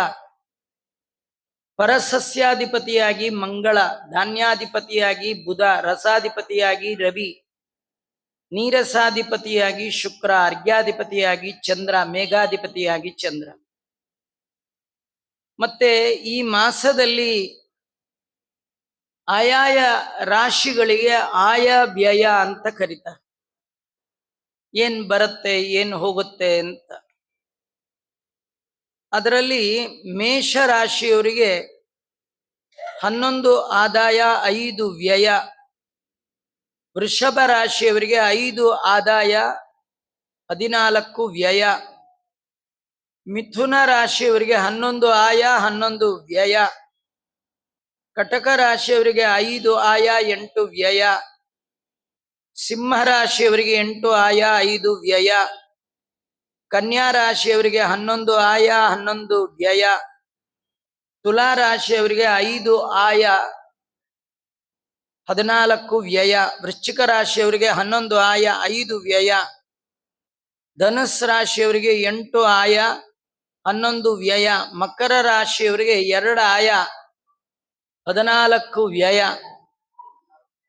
ಪರಸಸ್ಯಾಧಿಪತಿಯಾಗಿ ಮಂಗಳ, ಧಾನ್ಯಾಧಿಪತಿಯಾಗಿ ಬುಧ, ರಸಾಧಿಪತಿಯಾಗಿ ರವಿ, ನೀರಸಾಧಿಪತಿಯಾಗಿ ಶುಕ್ರ, ಅರ್ಘ್ಯಾಧಿಪತಿಯಾಗಿ ಚಂದ್ರ, ಮೇಘಾಧಿಪತಿಯಾಗಿ ಚಂದ್ರ. ಮತ್ತೆ ಈ ಮಾಸದಲ್ಲಿ ಆಯಾಯ ರಾಶಿಗಳಿಗೆ ಆಯಾ ವ್ಯಯ ಅಂತ ಕರೀತಾರೆ. ಏನ್ ಬರುತ್ತೆ ಏನ್ ಹೋಗುತ್ತೆ ಅಂತ. ಅದರಲ್ಲಿ ಮೇಷ ರಾಶಿಯವರಿಗೆ 11 ಆದಾಯ, 5 ವ್ಯಯ. ವೃಷಭ ರಾಶಿಯವರಿಗೆ 5 ಆದಾಯ, 14 ವ್ಯಯ. ಮಿಥುನ ರಾಶಿಯವರಿಗೆ 11 ಆಯ, 11 ವ್ಯಯ. ಕಟಕ ರಾಶಿಯವರಿಗೆ 5 ಆಯ, 8 ವ್ಯಯ. ಸಿಂಹ ರಾಶಿಯವರಿಗೆ 8 ಆಯ, 5 ವ್ಯಯ. ಕನ್ಯಾ ರಾಶಿಯವರಿಗೆ 11 ಆಯ, 11 ವ್ಯಯ. ತುಲಾ ರಾಶಿಯವರಿಗೆ 5 ಆಯ, 14 ವ್ಯಯ. ವೃಶ್ಚಿಕ ರಾಶಿಯವರಿಗೆ 11 ಆಯ, 5 ವ್ಯಯ. ಧನುಸ್ ರಾಶಿಯವರಿಗೆ 8 ಆಯ, 11 ವ್ಯಯ. ಮಕರ ರಾಶಿಯವರಿಗೆ 2 ಆಯ, 14 ವ್ಯಯ.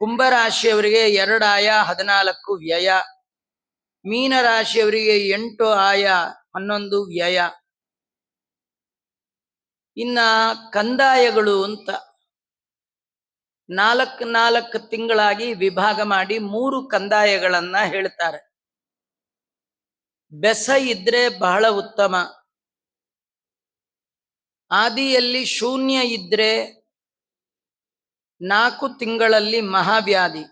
ಕುಂಭರಾಶಿಯವರಿಗೆ 2 ಆಯ, 14 ವ್ಯಯ. ಮೀನ ರಾಶಿಯವರಿಗೆ 8 ಆಯ, 11 ವ್ಯಯ. ಇನ್ನ ಕಂದಾಯಗಳು ಅಂತ 4 ತಿಂಗಳಾಗಿ ವಿಭಾಗ ಮಾಡಿ 3 ಕಂದಾಯಗಳನ್ನ ಹೇಳ್ತಾರೆ. ಬೆಸ ಇದ್ರೆ ಬಹಳ ಉತ್ತಮ. ಆದಿಯಲ್ಲಿ ಶೂನ್ಯ ಇದ್ರೆ 4 ತಿಂಗಳಲ್ಲಿ ಮಹಾವ್ಯಾಧಿ.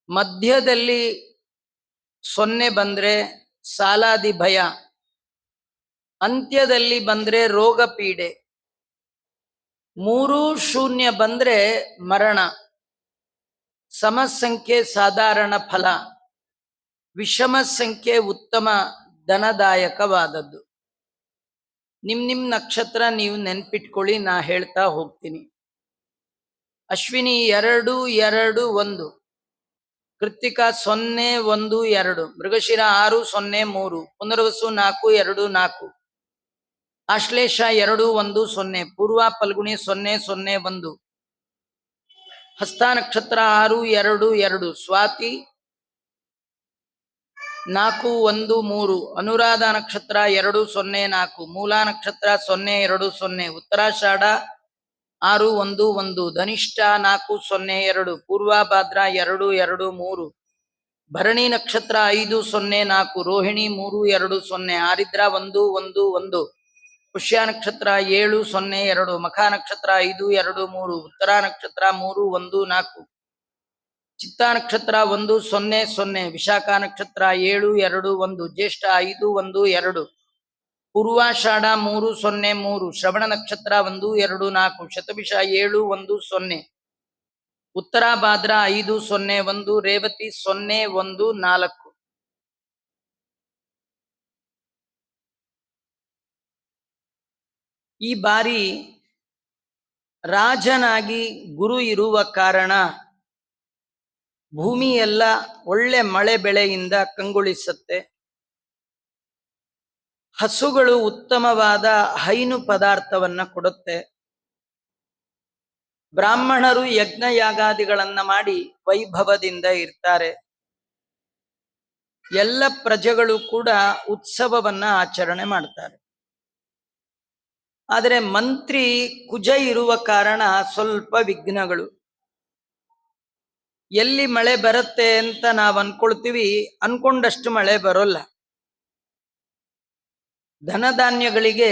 ಮಧ್ಯದಲ್ಲಿ 0 ಬಂದ್ರೆ ಸಾಲಾದಿ ಭಯ. ಅಂತ್ಯದಲ್ಲಿ ಬಂದ್ರೆ ರೋಗ ಪೀಡೆ. 3 ಶೂನ್ಯ ಬಂದ್ರೆ ಮರಣ. ಸಮಸಂಖ್ಯೆ ಸಾಧಾರಣ ಫಲ, ವಿಷಮ ಸಂಖ್ಯೆ ಉತ್ತಮ ಧನದಾಯಕವಾದದ್ದು. ನಿಮ್ ನಕ್ಷತ್ರ ನೀವು ನೆನ್ಪಿಟ್ಕೊಳ್ಳಿ, ನಾ ಹೇಳ್ತಾ ಹೋಗ್ತೀನಿ. ಅಶ್ವಿನಿ 2, 2, 1. ಕೃತ್ತಿಕ 0, 1, 2. ಮೃಗಶಿರ 6, 0, 3. ಪುನರ್ವಸು 4, 2, 4. ಆಶ್ಲೇಷ 2, 1, 0. ಪೂರ್ವ ಫಲ್ಗುಣಿ 0, 0, 1. ಹಸ್ತ ನಕ್ಷತ್ರ 6, 2, 2. ಸ್ವಾತಿ 4, 1, 3. ಅನುರಾಧ ನಕ್ಷತ್ರ 2, 0, 4. ಮೂಲ ನಕ್ಷತ್ರ 0, 2, 0. ಉತ್ತರಾಷಾಢ 6, 1, 1. ಧನಿಷ್ಠ 4, 0, 2. ಪೂರ್ವಭಾದ್ರ 2, 2, 3. ಭರಣಿ ನಕ್ಷತ್ರ 5, 0, 4. ರೋಹಿಣಿ 3, 2, 0. ಆರಿದ್ರ 1, 1, 1. ಪುಷ್ಯ ನಕ್ಷತ್ರ 7, 0, 2. ಮಖ ನಕ್ಷತ್ರ 5, 2, 3. ಉತ್ತರ ನಕ್ಷತ್ರ 3, 1, 4. ಚಿತ್ತ ನಕ್ಷತ್ರ 1, 0, 0. ವಿಶಾಖ ನಕ್ಷತ್ರ 7, 2, 1. ಜ್ಯೇಷ್ಠ 5, 1, 2. ಪೂರ್ವಾಷಾಢ 3, 0, 3. ಶ್ರವಣ ನಕ್ಷತ್ರ 1, 2, 4. ಶತಭಿಷ 7, 1, 0. ಉತ್ತರಾಭಾದ್ರ 5, 0, 1. ರೇವತಿ 0, 1, 4. ಈ ಬಾರಿ ರಾಜನಾಗಿ ಗುರು ಇರುವ ಕಾರಣ ಭೂಮಿ ಎಲ್ಲ ಒಳ್ಳೆ ಮಳೆ ಬೆಳೆಯಿಂದ ಕಂಗೊಳಿಸುತ್ತೆ. ಹಸುಗಳು ಉತ್ತಮವಾದ ಹೈನು ಪದಾರ್ಥವನ್ನ ಕೊಡುತ್ತೆ. ಬ್ರಾಹ್ಮಣರು ಯಜ್ಞ ಯಾಗಾದಿಗಳನ್ನ ಮಾಡಿ ವೈಭವದಿಂದ ಇರ್ತಾರೆ. ಎಲ್ಲ ಪ್ರಜೆಗಳು ಕೂಡ ಉತ್ಸವವನ್ನ ಆಚರಣೆ ಮಾಡ್ತಾರೆ. ಆದರೆ ಮಂತ್ರಿ ಕುಜ ಇರುವ ಕಾರಣ ಸ್ವಲ್ಪ ವಿಘ್ನಗಳು. ಎಲ್ಲಿ ಮಳೆ ಬರುತ್ತೆ ಅಂತ ನಾವು ಅನ್ಕೊಳ್ತೀವಿ, ಅನ್ಕೊಂಡಷ್ಟು ಮಳೆ ಬರೋಲ್ಲ. ಧನಧಾನ್ಯಗಳಿಗೆ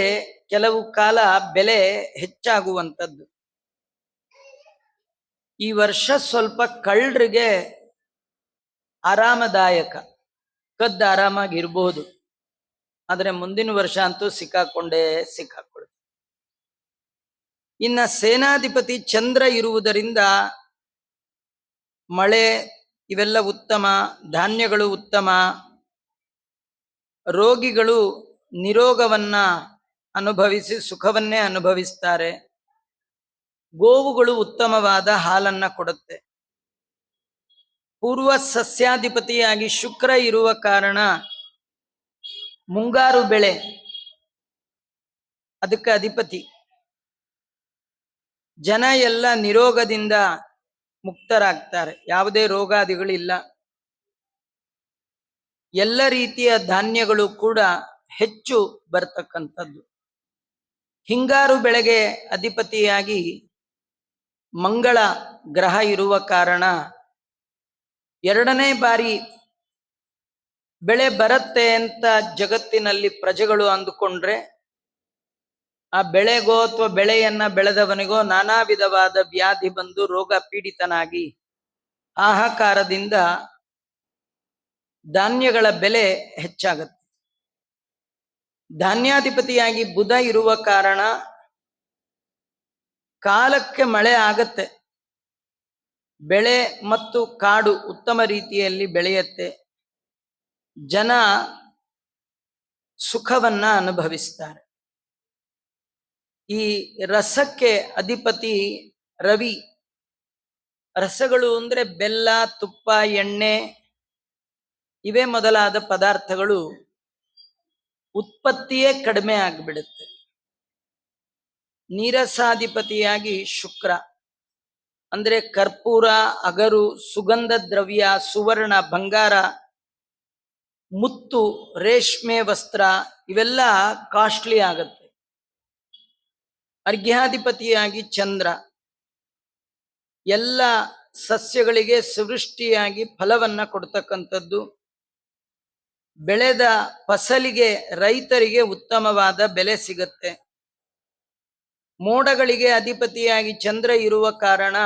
ಕೆಲವು ಕಾಲ ಬೆಲೆ ಹೆಚ್ಚಾಗುವಂಥದ್ದು. ಈ ವರ್ಷ ಸ್ವಲ್ಪ ಕಳ್ಳರಿಗೆ ಆರಾಮದಾಯಕ, ಕದ್ದು ಆರಾಮಾಗಿರ್ಬೋದು. ಆದರೆ ಮುಂದಿನ ವರ್ಷ ಅಂತೂ ಸಿಕ್ಕಾಕೊಳ್ಳುತ್ತೆ. ಇನ್ನ ಸೇನಾಧಿಪತಿ ಚಂದ್ರ ಇರುವುದರಿಂದ ಮಳೆ ಇವೆಲ್ಲ ಉತ್ತಮ, ಧಾನ್ಯಗಳು ಉತ್ತಮ, ರೋಗಿಗಳು ನಿರೋಗವನ್ನ ಅನುಭವಿಸಿ ಸುಖವನ್ನೇ ಅನುಭವಿಸ್ತಾರೆ. ಗೋವುಗಳು ಉತ್ತಮವಾದ ಹಾಲನ್ನ ಕೊಡುತ್ತೆ. ಪೂರ್ವ ಸಸ್ಯಾಧಿಪತಿಯಾಗಿ ಶುಕ್ರ ಇರುವ ಕಾರಣ ಮುಂಗಾರು ಬೆಳೆ ಅದಕ್ಕೆ ಅಧಿಪತಿ. ಜನ ಎಲ್ಲ ನಿರೋಗದಿಂದ ಮುಕ್ತರಾಗ್ತಾರೆ, ಯಾವುದೇ ರೋಗಾದಿಗಳಿಲ್ಲ. ಎಲ್ಲ ರೀತಿಯ ಧಾನ್ಯಗಳು ಕೂಡ ಹೆಚ್ಚು ಬರ್ತಕ್ಕಂಥದ್ದು. ಹಿಂಗಾರು ಬೆಳೆಗೆ ಅಧಿಪತಿಯಾಗಿ ಮಂಗಳ ಗ್ರಹ ಇರುವ ಕಾರಣ ಎರಡನೇ ಬಾರಿ ಬೆಳೆ ಬರುತ್ತೆ ಅಂತ ಜಗತ್ತಿನಲ್ಲಿ ಪ್ರಜೆಗಳು ಅಂದುಕೊಂಡ್ರೆ ಆ ಬೆಳೆಗೋ ಅಥವಾ ಬೆಳೆಯನ್ನ ಬೆಳೆದವನಿಗೋ ನಾನಾ ವಿಧವಾದ ವ್ಯಾಧಿ ಬಂದು ರೋಗ ಪೀಡಿತನಾಗಿ ಹಾಹಾಕಾರದಿಂದ ಧಾನ್ಯಗಳ ಬೆಲೆ ಹೆಚ್ಚಾಗುತ್ತೆ. ಧಾನ್ಯಾಧಿಪತಿಯಾಗಿ ಬುಧ ಇರುವ ಕಾರಣ ಕಾಲಕ್ಕೆ ಮಳೆ ಆಗತ್ತೆ, ಬೆಳೆ ಮತ್ತು ಕಾಡು ಉತ್ತಮ ರೀತಿಯಲ್ಲಿ ಬೆಳೆಯುತ್ತೆ, ಜನ ಸುಖವನ್ನ ಅನುಭವಿಸ್ತಾರೆ. ಈ ರಸಕ್ಕೆ ಅಧಿಪತಿ ರವಿ. ರಸಗಳು ಅಂದ್ರೆ ಬೆಲ್ಲ, ತುಪ್ಪ, ಎಣ್ಣೆ ಇವೇ ಮೊದಲಾದ ಪದಾರ್ಥಗಳು ಉತ್ಪತ್ತಿಯೇ ಕಡಿಮೆ ಆಗಿಬಿಡುತ್ತೆ. ನೀರಸಾಧಿಪತಿಯಾಗಿ ಶುಕ್ರ ಅಂದ್ರೆ ಕರ್ಪೂರ, ಅಗರು, ಸುಗಂಧ ದ್ರವ್ಯ, ಸುವರ್ಣ, ಬಂಗಾರ, ಮುತ್ತು, ರೇಷ್ಮೆ ವಸ್ತ್ರ ಇವೆಲ್ಲ ಕಾಸ್ಟ್ಲಿ ಆಗತ್ತೆ. ಅರ್ಘ್ಯಾಧಿಪತಿಯಾಗಿ ಚಂದ್ರ ಎಲ್ಲ ಸಸ್ಯಗಳಿಗೆ ಸುವೃಷ್ಟಿಯಾಗಿ ಫಲವನ್ನ ಕೊಡ್ತಕ್ಕಂಥದ್ದು. ಬೆಳೆದ ಫಸಲಿಗೆ ರೈತರಿಗೆ ಉತ್ತಮವಾದ ಬೆಲೆ ಸಿಗತ್ತೆ. ಮೋಡಗಳಿಗೆ ಅಧಿಪತಿಯಾಗಿ ಚಂದ್ರ ಇರುವ ಕಾರಣ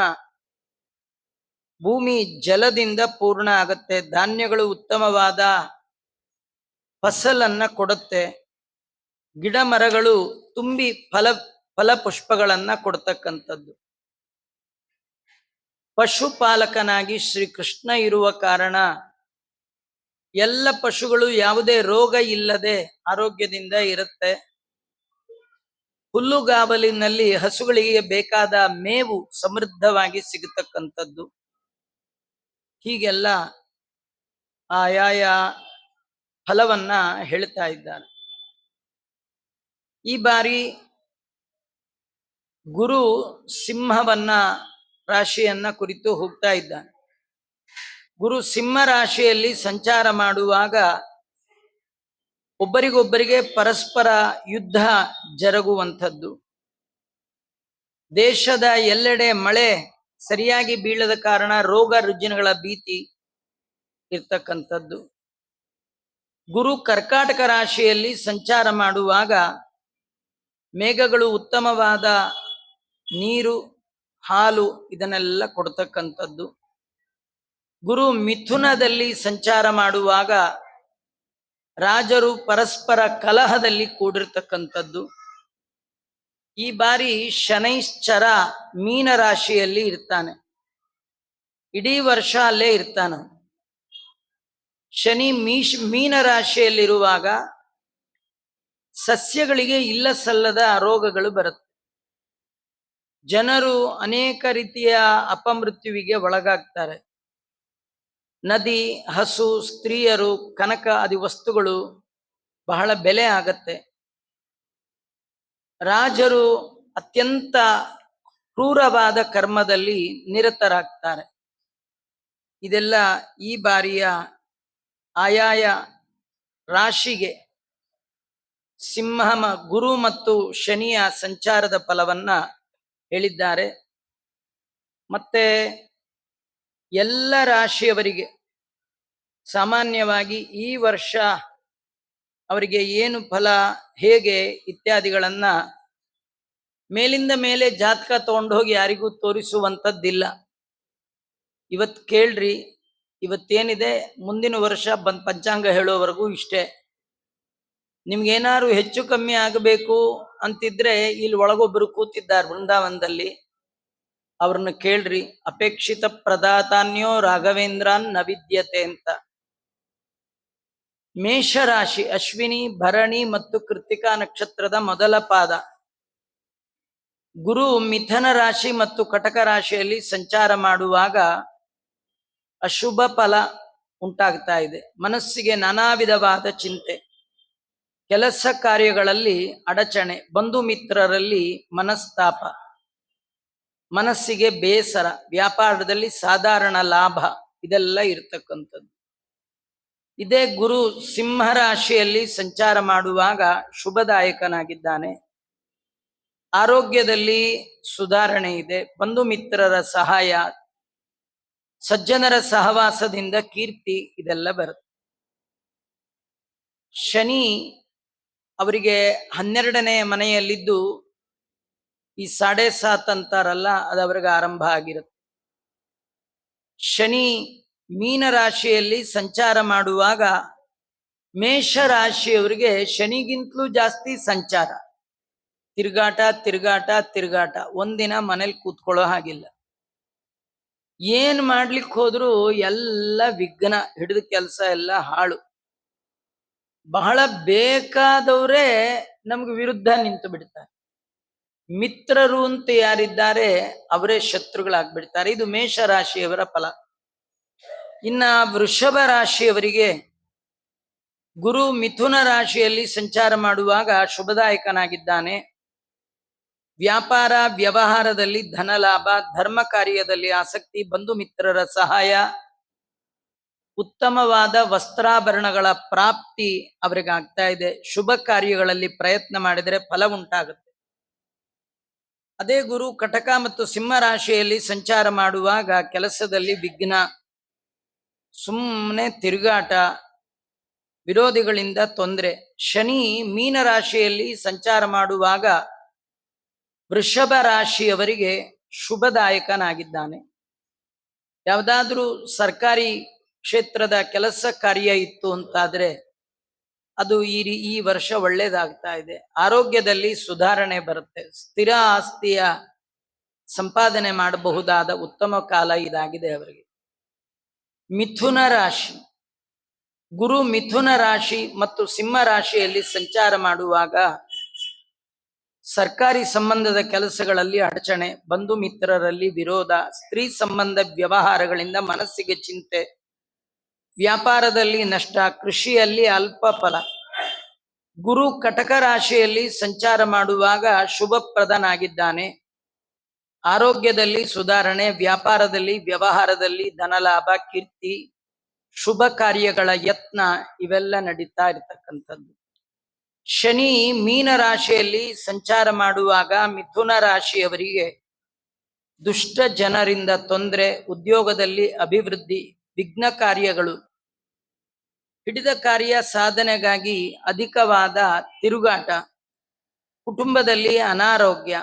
ಭೂಮಿ ಜಲದಿಂದ ಪೂರ್ಣ ಆಗತ್ತೆ, ಧಾನ್ಯಗಳು ಉತ್ತಮವಾದ ಫಸಲನ್ನ ಕೊಡುತ್ತೆ, ಗಿಡ ಮರಗಳು ತುಂಬಿ ಫಲಪುಷ್ಪಗಳನ್ನ ಕೊಡ್ತಕ್ಕಂಥದ್ದು. ಪಶುಪಾಲಕನಾಗಿ ಶ್ರೀಕೃಷ್ಣ ಇರುವ ಕಾರಣ ಎಲ್ಲ ಪಶುಗಳು ಯಾವುದೇ ರೋಗ ಇಲ್ಲದೆ ಆರೋಗ್ಯದಿಂದ ಇರುತ್ತೆ. ಹುಲ್ಲುಗಾವಲಿನಲ್ಲಿ ಹಸುಗಳಿಗೆ ಬೇಕಾದ ಮೇವು ಸಮೃದ್ಧವಾಗಿ ಸಿಗತಕ್ಕಂಥದ್ದು. ಹೀಗೆಲ್ಲ ಆಯಾಯ ಫಲವನ್ನ ಹೇಳ್ತಾ ಇದ್ದಾರೆ. ಈ ಬಾರಿ ಗುರು ಸಿಂಹವನ್ನ ರಾಶಿಯನ್ನ ಕುರಿತು ಹೋಗ್ತಾ ಇದ್ದಾನೆ. ಗುರು ಸಿಂಹ ರಾಶಿಯಲ್ಲಿ ಸಂಚಾರ ಮಾಡುವಾಗ ಒಬ್ಬರಿಗೊಬ್ಬರಿಗೆ ಪರಸ್ಪರ ಯುದ್ಧ ಜರುಗುವಂಥದ್ದು. ದೇಶದ ಎಲ್ಲೆಡೆ ಮಳೆ ಸರಿಯಾಗಿ ಬೀಳದ ಕಾರಣ ರೋಗ ರುಜಿನಗಳ ಭೀತಿ ಇರ್ತಕ್ಕಂಥದ್ದು. ಗುರು ಕರ್ಕಾಟಕ ರಾಶಿಯಲ್ಲಿ ಸಂಚಾರ ಮಾಡುವಾಗ ಮೇಘಗಳು ಉತ್ತಮವಾದ ನೀರು, ಹಾಲು ಇದನ್ನೆಲ್ಲ ಕೊಡ್ತಕ್ಕಂಥದ್ದು. ಗುರು ಮಿಥುನದಲ್ಲಿ ಸಂಚಾರ ಮಾಡುವಾಗ ರಾಜರು ಪರಸ್ಪರ ಕಲಹದಲ್ಲಿ ಕೂಡಿರ್ತಕ್ಕಂಥದ್ದು. ಈ ಬಾರಿ ಶನೈಶ್ಚರ ಮೀನ ರಾಶಿಯಲ್ಲಿ ಇರ್ತಾನೆ, ಇಡೀ ವರ್ಷ ಅಲ್ಲೇ ಇರ್ತಾನೆ. ಶನಿ ಮೀನ ರಾಶಿಯಲ್ಲಿರುವಾಗ ಸಸ್ಯಗಳಿಗೆ ಇಲ್ಲ ಸಲ್ಲದ ರೋಗಗಳು ಬರುತ್ತೆ. ಜನರು ಅನೇಕ ರೀತಿಯ ಅಪಮೃತ್ಯುವಿಗೆ ಒಳಗಾಗ್ತಾರೆ. ನದಿ, ಹಸು, ಸ್ತ್ರೀಯರು, ಕನಕ ಆದಿ ವಸ್ತುಗಳು ಬಹಳ ಬೆಲೆ ಆಗತ್ತೆ. ರಾಜರು ಅತ್ಯಂತ ಕ್ರೂರವಾದ ಕರ್ಮದಲ್ಲಿ ನಿರತರಾಗ್ತಾರೆ. ಇದೆಲ್ಲ ಈ ಬಾರಿಯ ಆಯಾಯ ರಾಶಿಗೆ ಸಿಂಹ ಗುರು ಮತ್ತು ಶನಿಯ ಸಂಚಾರದ ಫಲವನ್ನ ಹೇಳಿದ್ದಾರೆ. ಮತ್ತೆ ಎಲ್ಲ ರಾಶಿಯವರಿಗೆ ಸಾಮಾನ್ಯವಾಗಿ ಈ ವರ್ಷ ಅವರಿಗೆ ಏನು ಫಲ, ಹೇಗೆ ಇತ್ಯಾದಿಗಳನ್ನ ಮೇಲಿಂದ ಮೇಲೆ ಜಾತಕ ತಗೊಂಡೋಗಿ ಯಾರಿಗೂ ತೋರಿಸುವಂಥದ್ದಿಲ್ಲ. ಇವತ್ತು ಕೇಳ್ರಿ, ಇವತ್ತೇನಿದೆ ಮುಂದಿನ ವರ್ಷ ಪಂಚಾಂಗ ಹೇಳೋವರೆಗೂ ಇಷ್ಟೇ. ನಿಮ್ಗೇನಾದ್ರು ಹೆಚ್ಚು ಕಮ್ಮಿ ಆಗಬೇಕು ಅಂತಿದ್ರೆ ಇಲ್ಲಿ ಒಳಗೊಬ್ಬರು ಕೂತಿದ್ದಾರೆ ಬೃಂದಾವನದಲ್ಲಿ, ಅವ್ರನ್ನ ಕೇಳ್ರಿ. ಅಪೇಕ್ಷಿತ ಪ್ರದಾತಾನ್ಯೋ ರಾಘವೇಂದ್ರನ್ ನ ವಿದ್ಯತೆ ಅಂತ. ಮೇಷರಾಶಿ ಅಶ್ವಿನಿ, ಭರಣಿ ಮತ್ತು ಕೃತಿಕಾ ನಕ್ಷತ್ರದ ಮೊದಲ ಪಾದ. ಗುರು ಮಿಥುನ ರಾಶಿ ಮತ್ತು ಕಟಕ ರಾಶಿಯಲ್ಲಿ ಸಂಚಾರ ಮಾಡುವಾಗ ಅಶುಭ ಫಲ ಉಂಟಾಗ್ತಾ ಇದೆ. ಮನಸ್ಸಿಗೆ ನಾನಾ ವಿಧವಾದ ಚಿಂತೆ, ಕೆಲಸ ಕಾರ್ಯಗಳಲ್ಲಿ ಅಡಚಣೆ, ಬಂಧು ಮಿತ್ರರಲ್ಲಿ ಮನಸ್ತಾಪ, ಮನಸ್ಸಿಗೆ ಬೇಸರ, ವ್ಯಾಪಾರದಲ್ಲಿ ಸಾಧಾರಣ ಲಾಭ, ಇದೆಲ್ಲ ಇರತಕ್ಕಂಥದ್ದು. ಇದೇ ಗುರು ಸಿಂಹ ರಾಶಿಯಲ್ಲಿ ಸಂಚಾರ ಮಾಡುವಾಗ ಶುಭದಾಯಕನಾಗಿದ್ದಾನೆ. ಆರೋಗ್ಯದಲ್ಲಿ ಸುಧಾರಣೆ ಇದೆ. ಬಂಧು ಮಿತ್ರರ ಸಹಾಯ, ಸಜ್ಜನರ ಸಹವಾಸದಿಂದ ಕೀರ್ತಿ, ಇದೆಲ್ಲ ಬರುತ್ತೆ. ಶನಿ ಅವರಿಗೆ 12ನೇ ಮನೆಯಲ್ಲಿದ್ದು ಈ 7.5 ಅಂತಾರಲ್ಲ, ಅದು ಅವ್ರಿಗೆ ಆರಂಭ ಆಗಿರುತ್ತೆ. ಶನಿ ಮೀನ ರಾಶಿಯಲ್ಲಿ ಸಂಚಾರ ಮಾಡುವಾಗ ಮೇಷ ರಾಶಿಯವರಿಗೆ ಶನಿಗಿಂತಲೂ ಜಾಸ್ತಿ ಸಂಚಾರ, ತಿರುಗಾಟ ತಿರುಗಾಟ ತಿರುಗಾಟ. ಒಂದಿನ ಮನೇಲಿ ಕೂತ್ಕೊಳ್ಳೋ ಹಾಗಿಲ್ಲ. ಏನ್ ಮಾಡ್ಲಿಕ್ಕೆ ಹೋದ್ರು ಎಲ್ಲ ವಿಘ್ನ, ಹಿಡಿದ ಕೆಲಸ ಎಲ್ಲ ಹಾಳು. ಬಹಳ ಬೇಕಾದವರೇ ನಮ್ಗೆ ವಿರುದ್ಧ ನಿಂತು ಬಿಡ್ತಾರೆ. ಮಿತ್ರರು ಅಂತ ಯಾರಿದ್ದಾರೆ ಅವರೇ ಶತ್ರುಗಳಾಗ್ಬಿಡ್ತಾರೆ. ಇದು ಮೇಷ ರಾಶಿಯವರ ಫಲ. ಇನ್ನ ವೃಷಭ ರಾಶಿಯವರಿಗೆ ಗುರು ಮಿಥುನ ರಾಶಿಯಲ್ಲಿ ಸಂಚಾರ ಮಾಡುವಾಗ ಶುಭದಾಯಕನಾಗಿದ್ದಾನೆ. ವ್ಯಾಪಾರ ವ್ಯವಹಾರದಲ್ಲಿ ಧನ ಲಾಭ, ಧರ್ಮ ಕಾರ್ಯದಲ್ಲಿ ಆಸಕ್ತಿ, ಬಂಧು ಮಿತ್ರರ ಸಹಾಯ, ಉತ್ತಮವಾದ ವಸ್ತ್ರಾಭರಣಗಳ ಪ್ರಾಪ್ತಿ ಅವರಿಗೆ ಆಗ್ತಾ ಇದೆ. ಶುಭ ಕಾರ್ಯಗಳಲ್ಲಿ ಪ್ರಯತ್ನ ಮಾಡಿದರೆ ಫಲ ಉಂಟಾಗುತ್ತೆ. ಅದೇ ಗುರು ಕಟಕ ಮತ್ತು ಸಿಂಹ ರಾಶಿಯಲ್ಲಿ ಸಂಚಾರ ಮಾಡುವಾಗ ಕೆಲಸದಲ್ಲಿ ವಿಘ್ನ, ಸುಮ್ಮನೆ ತಿರುಗಾಟ, ವಿರೋಧಿಗಳಿಂದ ತೊಂದರೆ. ಶನಿ ಮೀನ ರಾಶಿಯಲ್ಲಿ ಸಂಚಾರ ಮಾಡುವಾಗ ವೃಷಭ ರಾಶಿಯವರಿಗೆ ಶುಭದಾಯಕನಾಗಿದ್ದಾನೆ. ಯಾವುದಾದ್ರೂ ಸರ್ಕಾರಿ ಕ್ಷೇತ್ರದ ಕೆಲಸ ಕಾರ್ಯ ಇತ್ತು ಅಂತಾದ್ರೆ ಅದು ಈ ವರ್ಷ ಒಳ್ಳೇದಾಗ್ತಾ ಇದೆ. ಆರೋಗ್ಯದಲ್ಲಿ ಸುಧಾರಣೆ ಬರುತ್ತೆ. ಸ್ಥಿರ ಆಸ್ತಿಯ ಸಂಪಾದನೆ ಮಾಡಬಹುದಾದ ಉತ್ತಮ ಕಾಲ ಇದಾಗಿದೆ ಅವರಿಗೆ. ಮಿಥುನ ರಾಶಿ ಗುರು ಮಿಥುನ ರಾಶಿ ಮತ್ತು ಸಿಂಹ ರಾಶಿಯಲ್ಲಿ ಸಂಚಾರ ಮಾಡುವಾಗ ಸರ್ಕಾರಿ ಸಂಬಂಧದ ಕೆಲಸಗಳಲ್ಲಿ ಅಡಚಣೆ, ಬಂಧು ಮಿತ್ರರಲ್ಲಿ ವಿರೋಧ, ಸ್ತ್ರೀ ಸಂಬಂಧ ವ್ಯವಹಾರಗಳಿಂದ ಮನಸ್ಸಿಗೆ ಚಿಂತೆ, ವ್ಯಾಪಾರದಲ್ಲಿ ನಷ್ಟ, ಕೃಷಿಯಲ್ಲಿ ಅಲ್ಪ ಫಲ. ಗುರು ಕಟಕ ರಾಶಿಯಲ್ಲಿ ಸಂಚಾರ ಮಾಡುವಾಗ ಶುಭಪ್ರದನಾಗಿದ್ದಾನೆ. ಆರೋಗ್ಯದಲ್ಲಿ ಸುಧಾರಣೆ, ವ್ಯಾಪಾರದಲ್ಲಿ ವ್ಯವಹಾರದಲ್ಲಿ ಧನಲಾಭ, ಕೀರ್ತಿ, ಶುಭ ಕಾರ್ಯಗಳ ಯತ್ನ, ಇವೆಲ್ಲ ನಡೀತಾ ಇರತಕ್ಕಂಥದ್ದು. ಶನಿ ಮೀನ ರಾಶಿಯಲ್ಲಿ ಸಂಚಾರ ಮಾಡುವಾಗ ಮಿಥುನ ರಾಶಿಯವರಿಗೆ ದುಷ್ಟ ಜನರಿಂದ ತೊಂದರೆ, ಉದ್ಯೋಗದಲ್ಲಿ ಅಭಿವೃದ್ಧಿ, ವಿಘ್ನ ಕಾರ್ಯಗಳು, ಹಿಡಿದ ಕಾರ್ಯ ಸಾಧನೆಗಾಗಿ ಅಧಿಕವಾದ ತಿರುಗಾಟ, ಕುಟುಂಬದಲ್ಲಿ ಅನಾರೋಗ್ಯ,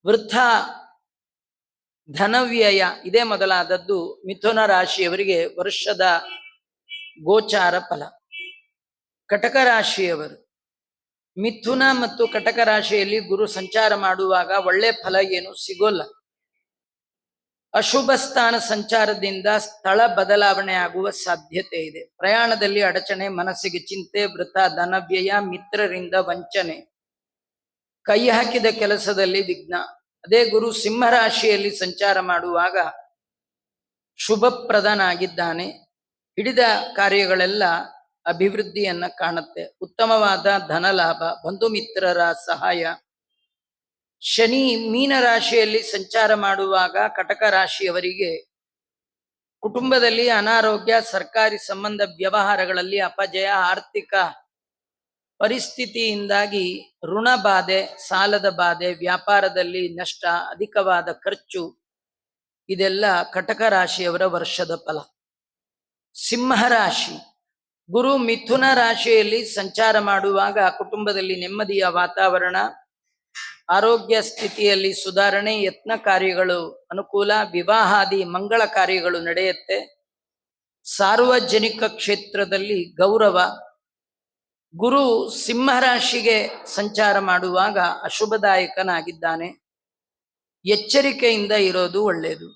ವೃಥ ಧನವ್ಯಯ, ಇದೇ ಮೊದಲಾದದ್ದು ಮಿಥುನ ರಾಶಿಯವರಿಗೆ ವರ್ಷದ ಗೋಚಾರ ಫಲ. ಕಟಕ ರಾಶಿಯವರು ಮಿಥುನ ಮತ್ತು ಕಟಕ ರಾಶಿಯಲ್ಲಿ ಗುರು ಸಂಚಾರ ಮಾಡುವಾಗ ಒಳ್ಳೆ ಫಲ ಏನು ಸಿಗೋಲ್ಲ. ಅಶುಭ ಸ್ಥಾನ ಸಂಚಾರದಿಂದ ಸ್ಥಳ ಬದಲಾವಣೆ ಆಗುವ ಸಾಧ್ಯತೆ ಇದೆ. ಪ್ರಯಾಣದಲ್ಲಿ ಅಡಚಣೆ, ಮನಸ್ಸಿಗೆ ಚಿಂತೆ, ವೃಥ ಧನವ್ಯಯ, ಮಿತ್ರರಿಂದ ವಂಚನೆ, ಕೈ ಹಾಕಿದ ಕೆಲಸದಲ್ಲಿ ವಿಘ್ನ. ಅದೇ ಗುರು ಸಿಂಹ ರಾಶಿಯಲ್ಲಿ ಸಂಚಾರ ಮಾಡುವಾಗ ಶುಭಪ್ರದನಾಗಿದ್ದಾನೆ. ಹಿಡಿದ ಕಾರ್ಯಗಳೆಲ್ಲ ಅಭಿವೃದ್ಧಿಯನ್ನ ಕಾಣುತ್ತೆ. ಉತ್ತಮವಾದ ಧನ ಲಾಭ, ಬಂಧು ಮಿತ್ರರ ಸಹಾಯ. ಶನಿ ಮೀನ ರಾಶಿಯಲ್ಲಿ ಸಂಚಾರ ಮಾಡುವಾಗ ಕಟಕ ರಾಶಿಯವರಿಗೆ ಕುಟುಂಬದಲ್ಲಿ ಅನಾರೋಗ್ಯ, ಸರ್ಕಾರಿ ಸಂಬಂಧ ವ್ಯವಹಾರಗಳಲ್ಲಿ ಅಪಜಯ, ಆರ್ಥಿಕ ಪರಿಸ್ಥಿತಿಯಿಂದಾಗಿ ಋಣ ಬಾಧೆ, ಸಾಲದ ಬಾಧೆ, ವ್ಯಾಪಾರದಲ್ಲಿ ನಷ್ಟ, ಅಧಿಕವಾದ ಖರ್ಚು, ಇದೆಲ್ಲ ಕಟಕ ರಾಶಿಯವರ ವರ್ಷದ ಫಲ. ಸಿಂಹ ರಾಶಿ, ಗುರು ಮಿಥುನ ರಾಶಿಯಲ್ಲಿ ಸಂಚಾರ ಮಾಡುವಾಗ ಕುಟುಂಬದಲ್ಲಿ ನೆಮ್ಮದಿಯ ವಾತಾವರಣ, ಆರೋಗ್ಯ ಸ್ಥಿತಿಯಲ್ಲಿ ಸುಧಾರಣೆ, ಯತ್ನ ಕಾರ್ಯಗಳು ಅನುಕೂಲ, ವಿವಾಹಾದಿ ಮಂಗಳ ಕಾರ್ಯಗಳು ನಡೆಯುತ್ತೆ. ಸಾರ್ವಜನಿಕ ಕ್ಷೇತ್ರದಲ್ಲಿ ಗೌರವ. ಗುರು ಸಿಂಹ ರಾಶಿಗೆ ಸಂಚಾರ ಮಾಡುವಾಗ ಅಶುಭದಾಯಕನಾಗಿದ್ದಾನೆ. ಎಚ್ಚರಿಕೆಯಿಂದ ಇರೋದು ಒಳ್ಳೆಯದು.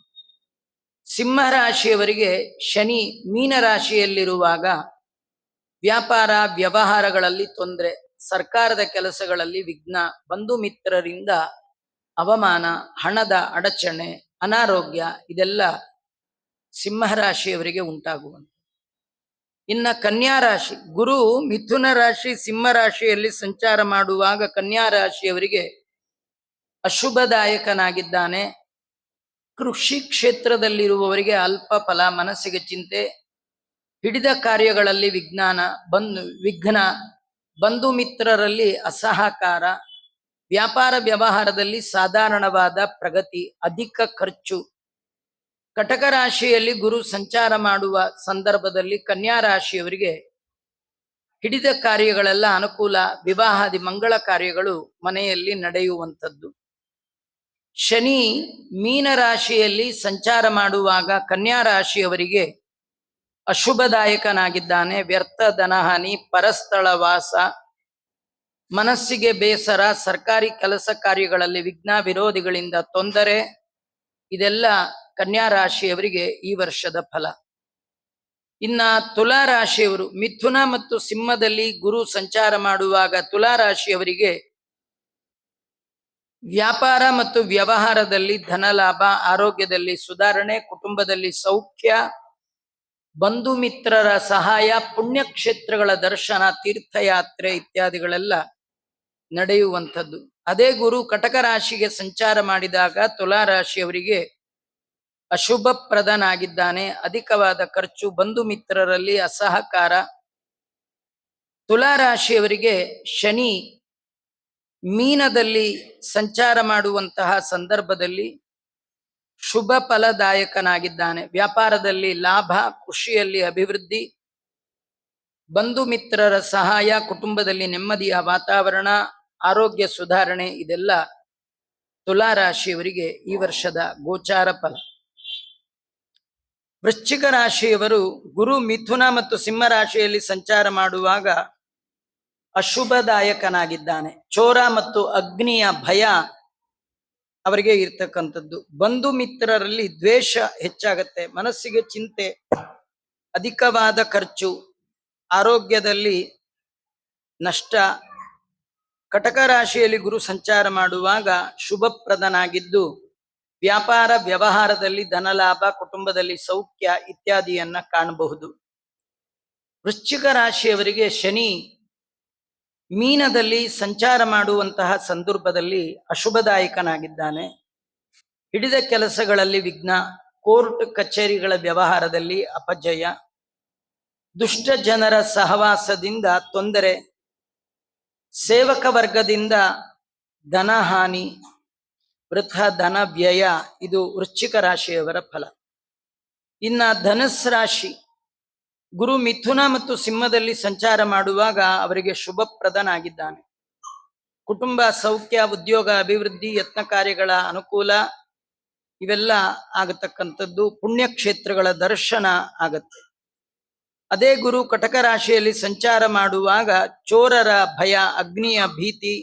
ಸಿಂಹ ರಾಶಿಯವರಿಗೆ ಶನಿ ಮೀನ ರಾಶಿಯಲ್ಲಿರುವಾಗ ವ್ಯಾಪಾರ ವ್ಯವಹಾರಗಳಲ್ಲಿ ತೊಂದರೆ, ಸರ್ಕಾರದ ಕೆಲಸಗಳಲ್ಲಿ ವಿಘ್ನ, ಬಂಧು ಮಿತ್ರರಿಂದ ಅವಮಾನ, ಹಣದ ಅಡಚಣೆ, ಅನಾರೋಗ್ಯ, ಇದೆಲ್ಲ ಸಿಂಹ ರಾಶಿಯವರಿಗೆ ಉಂಟಾಗುವಂತೆ. ಇನ್ನ ಕನ್ಯಾ ರಾಶಿ, ಗುರು ಮಿಥುನ ರಾಶಿ ಸಿಂಹ ರಾಶಿಯಲ್ಲಿ ಸಂಚಾರ ಮಾಡುವಾಗ ಕನ್ಯಾ ರಾಶಿಯವರಿಗೆ ಅಶುಭದಾಯಕನಾಗಿದ್ದಾನೆ. ಕೃಷಿ ಕ್ಷೇತ್ರದಲ್ಲಿರುವವರಿಗೆ ಅಲ್ಪ ಫಲ, ಮನಸ್ಸಿಗೆ ಚಿಂತೆ, ಹಿಡಿದ ಕಾರ್ಯಗಳಲ್ಲಿ ವಿಘ್ನ, ಬಂಧು ಮಿತ್ರರಲ್ಲಿ ಅಸಹಕಾರ, ವ್ಯಾಪಾರ ವ್ಯವಹಾರದಲ್ಲಿ ಸಾಧಾರಣವಾದ ಪ್ರಗತಿ, ಅಧಿಕ ಖರ್ಚು. ಕಟಕ ರಾಶಿಯಲ್ಲಿ ಗುರು ಸಂಚಾರ ಮಾಡುವ ಸಂದರ್ಭದಲ್ಲಿ ಕನ್ಯಾ ರಾಶಿಯವರಿಗೆ ಹಿಡಿದ ಕಾರ್ಯಗಳೆಲ್ಲ ಅನುಕೂಲ, ವಿವಾಹಾದಿ ಮಂಗಳ ಕಾರ್ಯಗಳು ಮನೆಯಲ್ಲಿ ನಡೆಯುವಂಥದ್ದು. ಶನಿ ಮೀನ ರಾಶಿಯಲ್ಲಿ ಸಂಚಾರ ಮಾಡುವಾಗ ಕನ್ಯಾ ರಾಶಿಯವರಿಗೆ ಅಶುಭದಾಯಕನಾಗಿದ್ದಾನೆ. ವ್ಯರ್ಥ ಧನಹಾನಿ, ಪರಸ್ಥಳ ವಾಸ, ಮನಸ್ಸಿಗೆ ಬೇಸರ, ಸರ್ಕಾರಿ ಕೆಲಸ ಕಾರ್ಯಗಳಲ್ಲಿ ವಿಘ್ನ, ವಿರೋಧಿಗಳಿಂದ ತೊಂದರೆ, ಇದೆಲ್ಲ ಕನ್ಯಾ ರಾಶಿಯವರಿಗೆ ಈ ವರ್ಷದ ಫಲ. ಇನ್ನ ತುಲಾ ರಾಶಿಯವರು, ಮಿಥುನ ಮತ್ತು ಸಿಂಹದಲ್ಲಿ ಗುರು ಸಂಚಾರ ಮಾಡುವಾಗ ತುಲಾ ರಾಶಿಯವರಿಗೆ ವ್ಯಾಪಾರ ಮತ್ತು ವ್ಯವಹಾರದಲ್ಲಿ ಧನ ಲಾಭ, ಆರೋಗ್ಯದಲ್ಲಿ ಸುಧಾರಣೆ, ಕುಟುಂಬದಲ್ಲಿ ಸೌಖ್ಯ, ಬಂಧು ಮಿತ್ರರ ಸಹಾಯ, ಪುಣ್ಯಕ್ಷೇತ್ರಗಳ ದರ್ಶನ, ತೀರ್ಥಯಾತ್ರೆ ಇತ್ಯಾದಿಗಳೆಲ್ಲ ನಡೆಯುವಂಥದ್ದು. ಅದೇ ಗುರು ಕಟಕ ರಾಶಿಗೆ ಸಂಚಾರ ಮಾಡಿದಾಗ ತುಲಾ ರಾಶಿಯವರಿಗೆ ಅಶುಭಪ್ರದನಾಗಿದ್ದಾನೆ. ಅಧಿಕವಾದ ಖರ್ಚು, ಬಂಧು ಮಿತ್ರರಲ್ಲಿ ಅಸಹಕಾರ. ತುಲಾ ರಾಶಿಯವರಿಗೆ ಶನಿ ಮೀನದಲ್ಲಿ ಸಂಚಾರ ಮಾಡುವಂತಹ ಸಂದರ್ಭದಲ್ಲಿ ಶುಭ ಫಲದಾಯಕನಾಗಿದ್ದಾನೆ. ವ್ಯಾಪಾರದಲ್ಲಿ ಲಾಭ, ಕೃಷಿಯಲ್ಲಿ ಅಭಿವೃದ್ಧಿ, ಬಂಧು ಮಿತ್ರರ ಸಹಾಯ, ಕುಟುಂಬದಲ್ಲಿ ನೆಮ್ಮದಿಯ ವಾತಾವರಣ, ಆರೋಗ್ಯ ಸುಧಾರಣೆ, ಇದೆಲ್ಲ ತುಲಾ ರಾಶಿಯವರಿಗೆ ಈ ವರ್ಷದ ಗೋಚಾರ ಫಲ. ವೃಶ್ಚಿಕ ರಾಶಿಯವರು ಗುರು ಮಿಥುನ ಮತ್ತು ಸಿಂಹ ರಾಶಿಯಲ್ಲಿ ಸಂಚಾರ ಮಾಡುವಾಗ ಅಶುಭದಾಯಕನಾಗಿದ್ದಾನೆ. ಚೋರ ಮತ್ತು ಅಗ್ನಿಯ ಭಯ ಅವರಿಗೆ ಇರ್ತಕ್ಕಂಥದ್ದು. ಬಂಧು ಮಿತ್ರರಲ್ಲಿ ದ್ವೇಷ ಹೆಚ್ಚಾಗತ್ತೆ, ಮನಸ್ಸಿಗೆ ಚಿಂತೆ, ಅಧಿಕವಾದ ಖರ್ಚು, ಆರೋಗ್ಯದಲ್ಲಿ ನಷ್ಟ. ಕಟಕ ರಾಶಿಯಲ್ಲಿ ಗುರು ಸಂಚಾರ ಮಾಡುವಾಗ ಶುಭಪ್ರದನಾಗಿದ್ದು ವ್ಯಾಪಾರ ವ್ಯವಹಾರದಲ್ಲಿ ಧನಲಾಭ, ಕುಟುಂಬದಲ್ಲಿ ಸೌಖ್ಯ ಇತ್ಯಾದಿಯನ್ನ ಕಾಣಬಹುದು. ವೃಶ್ಚಿಕ ರಾಶಿಯವರಿಗೆ ಶನಿ ಮೀನದಲ್ಲಿ ಸಂಚಾರ ಮಾಡುವಂತಹ ಸಂದರ್ಭದಲ್ಲಿ ಅಶುಭದಾಯಕನಾಗಿದ್ದಾನೆ. ಹಿಡಿದ ಕೆಲಸಗಳಲ್ಲಿ ವಿಘ್ನ, ಕೋರ್ಟ್ ಕಚೇರಿಗಳ ವ್ಯವಹಾರದಲ್ಲಿ ಅಪಜಯ, ದುಷ್ಟ ಜನರ ಸಹವಾಸದಿಂದ ತೊಂದರೆ, ಸೇವಕ ವರ್ಗದಿಂದ ಧನಹಾನಿ, ವೃಥ ಧನ ವ್ಯಯ, ಇದು ವೃಶ್ಚಿಕ ರಾಶಿಯವರ ಫಲ. ಇನ್ನ ಧನುಸ್ ರಾಶಿ, ಗುರು ಮಿಥುನ ಮತ್ತು ಸಿಂಹದಲ್ಲಿ ಸಂಚಾರ ಮಾಡುವಾಗ ಅವರಿಗೆ ಶುಭಪ್ರದನಾಗಿದ್ದಾನೆ. ಕುಟುಂಬ ಸೌಖ್ಯ, ಉದ್ಯೋಗ ಅಭಿವೃದ್ಧಿ, ಯತ್ನ ಕಾರ್ಯಗಳ ಅನುಕೂಲ, ಇವೆಲ್ಲ ಆಗತಕ್ಕಂಥದ್ದು. ಪುಣ್ಯಕ್ಷೇತ್ರಗಳ ದರ್ಶನ ಆಗತ್ತೆ. ಅದೇ ಗುರು ಕಟಕ ರಾಶಿಯಲ್ಲಿ ಸಂಚಾರ ಮಾಡುವಾಗ ಚೋರರ ಭಯ, ಅಗ್ನಿಯ ಭೀತಿ,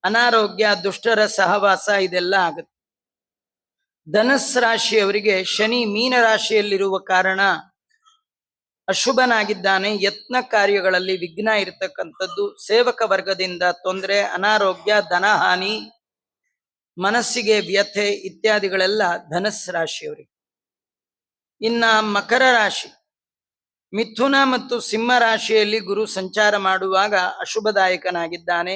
ಅನಾರೋಗ್ಯ, ದುಷ್ಟರ ಸಹವಾಸ, ಇದೆಲ್ಲ ಆಗುತ್ತೆ. ಧನಸ್ ರಾಶಿಯವರಿಗೆ ಶನಿ ಮೀನ ರಾಶಿಯಲ್ಲಿರುವ ಕಾರಣ ಅಶುಭನಾಗಿದ್ದಾನೆ. ಯತ್ನ ಕಾರ್ಯಗಳಲ್ಲಿ ವಿಘ್ನ ಇರತಕ್ಕಂಥದ್ದು, ಸೇವಕ ವರ್ಗದಿಂದ ತೊಂದರೆ, ಅನಾರೋಗ್ಯ, ಧನಹಾನಿ, ಮನಸ್ಸಿಗೆ ವ್ಯಥೆ ಇತ್ಯಾದಿಗಳೆಲ್ಲ ಧನಸ್ ರಾಶಿಯವರಿಗೆ. ಇನ್ನ ಮಕರ ರಾಶಿ, ಮಿಥುನ ಮತ್ತು ಸಿಂಹ ರಾಶಿಯಲ್ಲಿ ಗುರು ಸಂಚಾರ ಮಾಡುವಾಗ ಅಶುಭದಾಯಕನಾಗಿದ್ದಾನೆ.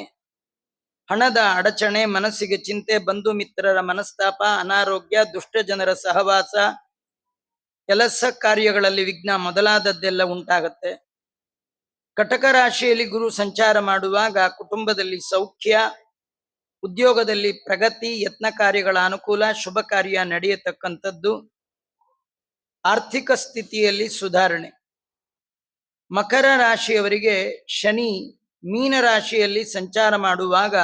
ಹಣದ ಅಡಚಣೆ, ಮನಸ್ಸಿಗೆ ಚಿಂತೆ, ಬಂಧು ಮಿತ್ರರ ಮನಸ್ತಾಪ, ಅನಾರೋಗ್ಯ, ದುಷ್ಟ ಜನರ ಸಹವಾಸ, ಕೆಲಸ ಕಾರ್ಯಗಳಲ್ಲಿ ವಿಘ್ನ ಮೊದಲಾದದ್ದೆಲ್ಲ ಉಂಟಾಗತ್ತೆ. ಕಟಕ ರಾಶಿಯಲ್ಲಿ ಗುರು ಸಂಚಾರ ಮಾಡುವಾಗ ಕುಟುಂಬದಲ್ಲಿ ಸೌಖ್ಯ, ಉದ್ಯೋಗದಲ್ಲಿ ಪ್ರಗತಿ, ಯತ್ನ ಕಾರ್ಯಗಳ ಅನುಕೂಲ, ಶುಭ ಕಾರ್ಯ ನಡೆಯತಕ್ಕಂಥದ್ದು, ಆರ್ಥಿಕ ಸ್ಥಿತಿಯಲ್ಲಿ ಸುಧಾರಣೆ. ಮಕರ ರಾಶಿಯವರಿಗೆ ಶನಿ ಮೀನ ರಾಶಿಯಲ್ಲಿ ಸಂಚಾರ ಮಾಡುವಾಗ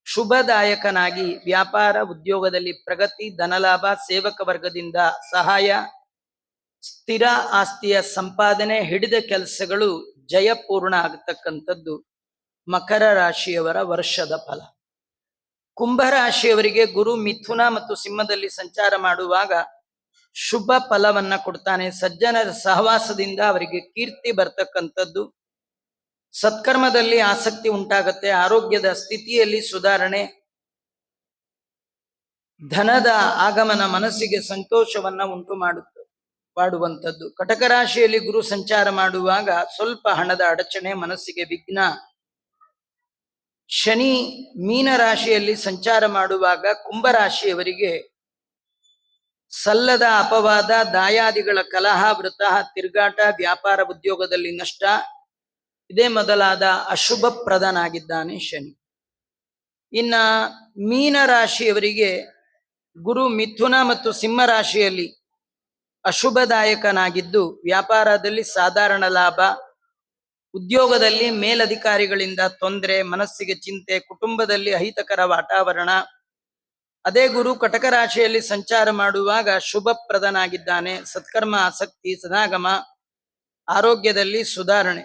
ಶುಭದಾಯಕನಾಗಿ ವ್ಯಾಪಾರ, ಉದ್ಯೋಗದಲ್ಲಿ ಪ್ರಗತಿ, ಧನಲಾಭ, ಸೇವಕ ವರ್ಗದಿಂದ ಸಹಾಯ, ಸ್ಥಿರ ಆಸ್ತಿಯ ಸಂಪಾದನೆ, ಹಿಡಿದ ಕೆಲಸಗಳು ಜಯಪೂರ್ಣ ಆಗತಕ್ಕಂಥದ್ದು ಮಕರ ರಾಶಿಯವರ ವರ್ಷದ ಫಲ. ಕುಂಭರಾಶಿಯವರಿಗೆ ಗುರು ಮಿಥುನ ಮತ್ತು ಸಿಂಹದಲ್ಲಿ ಸಂಚಾರ ಮಾಡುವಾಗ ಶುಭ ಫಲವನ್ನ ಕೊಡ್ತಾನೆ. ಸಜ್ಜನರ ಸಹವಾಸದಿಂದ ಅವರಿಗೆ ಕೀರ್ತಿ ಬರ್ತಕ್ಕಂಥದ್ದು, ಸತ್ಕರ್ಮದಲ್ಲಿ ಆಸಕ್ತಿ ಉಂಟಾಗತ್ತೆ, ಆರೋಗ್ಯದ ಸ್ಥಿತಿಯಲ್ಲಿ ಸುಧಾರಣೆ, ಧನದ ಆಗಮನ ಮನಸ್ಸಿಗೆ ಸಂತೋಷವನ್ನ ಉಂಟು ಮಾಡುವಂಥದ್ದು. ಕಟಕ ರಾಶಿಯಲ್ಲಿ ಗುರು ಸಂಚಾರ ಮಾಡುವಾಗ ಸ್ವಲ್ಪ ಹಣದ ಅಡಚಣೆ, ಮನಸ್ಸಿಗೆ ವಿಘ್ನ. ಶನಿ ಮೀನ ರಾಶಿಯಲ್ಲಿ ಸಂಚಾರ ಮಾಡುವಾಗ ಕುಂಭರಾಶಿಯವರಿಗೆ ಸಲ್ಲದ ಅಪವಾದ, ದಾಯಾದಿಗಳ ಕಲಹ, ವೃತ, ತಿರುಗಾಟ, ವ್ಯಾಪಾರ ಉದ್ಯೋಗದಲ್ಲಿ ನಷ್ಟ, ಇದೇ ಮೊದಲಾದ ಅಶುಭ ಪ್ರದನಾಗಿದ್ದಾನೆ ಶನಿ. ಇನ್ನ ಮೀನ ರಾಶಿಯವರಿಗೆ ಗುರು ಮಿಥುನ ಮತ್ತು ಸಿಂಹ ರಾಶಿಯಲ್ಲಿ ಅಶುಭದಾಯಕನಾಗಿದ್ದು ವ್ಯಾಪಾರದಲ್ಲಿ ಸಾಧಾರಣ ಲಾಭ, ಉದ್ಯೋಗದಲ್ಲಿ ಮೇಲಧಿಕಾರಿಗಳಿಂದ ತೊಂದರೆ, ಮನಸ್ಸಿಗೆ ಚಿಂತೆ, ಕುಟುಂಬದಲ್ಲಿ ಅಹಿತಕರ ವಾತಾವರಣ. ಅದೇ ಗುರು ಕಟಕ ರಾಶಿಯಲ್ಲಿ ಸಂಚಾರ ಮಾಡುವಾಗ ಶುಭ ಪ್ರದನಾಗಿದ್ದಾನೆ, ಸತ್ಕರ್ಮ, ಆಸಕ್ತಿ, ಸದಾಗಮ, ಆರೋಗ್ಯದಲ್ಲಿ ಸುಧಾರಣೆ.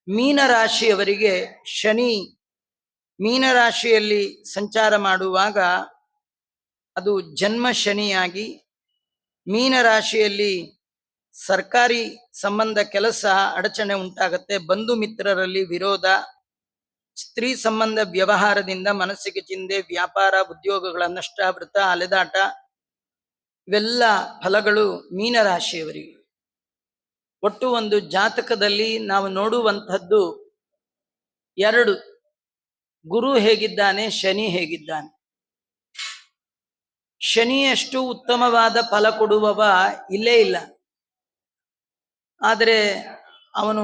ಮೀನ ರಾಶಿಯವರಿಗೆ ಶನಿ ಮೀನ ರಾಶಿಯಲ್ಲಿ ಸಂಚಾರ ಮಾಡುವಾಗ ಅದು ಜನ್ಮ ಶನಿಯಾಗಿ ಮೀನ ರಾಶಿಯಲ್ಲಿ ಸರ್ಕಾರಿ ಸಂಬಂಧ ಕೆಲಸ ಅಡಚಣೆ ಉಂಟಾಗತ್ತೆ, ಬಂಧು ಮಿತ್ರರಲ್ಲಿ ವಿರೋಧ, ಸ್ತ್ರೀ ಸಂಬಂಧ ವ್ಯವಹಾರದಿಂದ ಮನಸ್ಸಿಗೆ ಚಿಂತೆ, ವ್ಯಾಪಾರ ಉದ್ಯೋಗಗಳ ನಷ್ಟ, ವೃತ, ಅಲೆದಾಟ, ಇವೆಲ್ಲ ಫಲಗಳು ಮೀನ ರಾಶಿಯವರಿಗೆ. ಒಟ್ಟು ಒಂದು ಜಾತಕದಲ್ಲಿ ನಾವು ನೋಡುವಂಥದ್ದು ಎರಡು, ಗುರು ಹೇಗಿದ್ದಾನೆ, ಶನಿ ಹೇಗಿದ್ದಾನೆ. ಶನಿಯಷ್ಟು ಉತ್ತಮವಾದ ಫಲ ಕೊಡುವವ ಇಲ್ಲೇ ಇಲ್ಲ. ಆದರೆ ಅವನು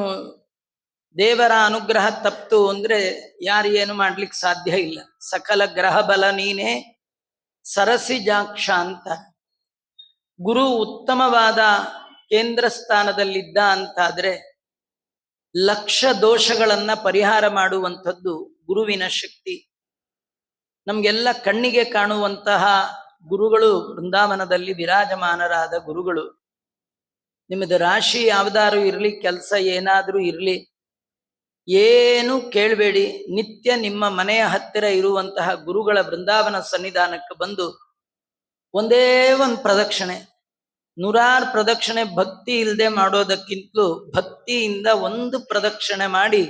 ದೇವರ ಅನುಗ್ರಹ ತಪ್ತು ಅಂದ್ರೆ ಯಾರು ಏನು ಮಾಡ್ಲಿಕ್ಕೆ ಸಾಧ್ಯ ಇಲ್ಲ. ಸಕಲ ಗ್ರಹ ಬಲ ನೀನೇ ಸರಸಿಜಾಕ್ಷ ಅಂತ. ಗುರು ಉತ್ತಮವಾದ ಕೇಂದ್ರ ಸ್ಥಾನದಲ್ಲಿದ್ದ ಅಂತಾದ್ರೆ ಲಕ್ಷ ದೋಷಗಳನ್ನ ಪರಿಹಾರ ಮಾಡುವಂಥದ್ದು ಗುರುವಿನ ಶಕ್ತಿ. ನಮ್ಗೆಲ್ಲ ಕಣ್ಣಿಗೆ ಕಾಣುವಂತಹ ಗುರುಗಳು ವೃಂದಾವನದಲ್ಲಿ ವಿರಾಜಮಾನರಾದ ಗುರುಗಳು. ನಿಮ್ಮದು ರಾಶಿ ಯಾವ್ದಾರು ಇರಲಿ, ಕೆಲಸ ಏನಾದ್ರೂ ಇರಲಿ, ಏನು ಕೇಳಬೇಡಿ, ನಿತ್ಯ ನಿಮ್ಮ ಮನೆಯ ಹತ್ತಿರ ಇರುವಂತಹ ಗುರುಗಳ ವೃಂದಾವನ ಸನ್ನಿಧಾನಕ್ಕೆ ಬಂದು ಒಂದೇ ಒಂದು ಪ್ರದಕ್ಷಿಣೆ, 100 ಪ್ರದಕ್ಷಿಣೆ ಭಕ್ತಿ ಇಲ್ಲದೆ ಮಾಡೋದಕ್ಕಿಂತಲೂ ಭಕ್ತಿಯಿಂದ ಒಂದು ಪ್ರದಕ್ಷಿಣೆ ಮಾಡಿ,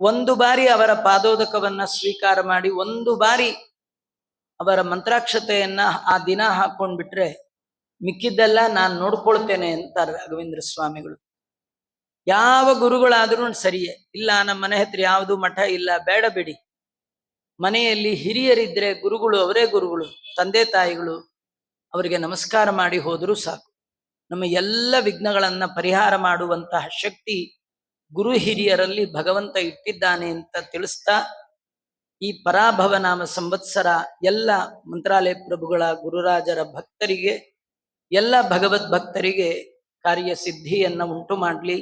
ಒಂದು ಬಾರಿ ಅವರ ಪಾದೋದಕವನ್ನ ಸ್ವೀಕಾರ ಮಾಡಿ, ಒಂದು ಬಾರಿ ಅವರ ಮಂತ್ರಾಕ್ಷತೆಯನ್ನ ಆ ದಿನ ಹಾಕೊಂಡ್ಬಿಟ್ರೆ ಮಿಕ್ಕಿದ್ದೆಲ್ಲ ನಾನು ನೋಡ್ಕೊಳ್ತೇನೆ ಅಂತಾರೆ ರಾಘವೇಂದ್ರ ಸ್ವಾಮಿಗಳು. ಯಾವ ಗುರುಗಳಾದ್ರೂ ಸರಿಯೇ ಇಲ್ಲ, ನಮ್ಮ ಮನೆ ಹತ್ರ ಯಾವುದು ಮಠ ಇಲ್ಲ, ಬೇಡ ಬಿಡಿ. ಮನೆಯಲ್ಲಿ ಹಿರಿಯರಿದ್ರೆ ಗುರುಗಳು ಅವರೇ ಗುರುಗಳು, ತಂದೆ ತಾಯಿಗಳು, ಅವರಿಗೆ ನಮಸ್ಕಾರ ಮಾಡಿ ಹೋದರೂ ಸಾಕು. ನಮ್ಮ ಎಲ್ಲ ವಿಘ್ನಗಳನ್ನ ಪರಿಹಾರ ಮಾಡುವಂತಹ ಶಕ್ತಿ ಗುರು ಹಿರಿಯರಲ್ಲಿ ಭಗವಂತ ಇಟ್ಟಿದ್ದಾನೆ ಅಂತ ತಿಳಿಸ್ತಾ, ಈ ಪರಾಭವ ನಾಮ ಸಂವತ್ಸರ ಎಲ್ಲ ಮಂತ್ರಾಲಯ ಪ್ರಭುಗಳ ಗುರುರಾಜರ ಭಕ್ತರಿಗೆ, ಎಲ್ಲ ಭಗವದ್ ಭಕ್ತರಿಗೆ ಕಾರ್ಯಸಿದ್ಧಿಯನ್ನ ಉಂಟು ಮಾಡಲಿ,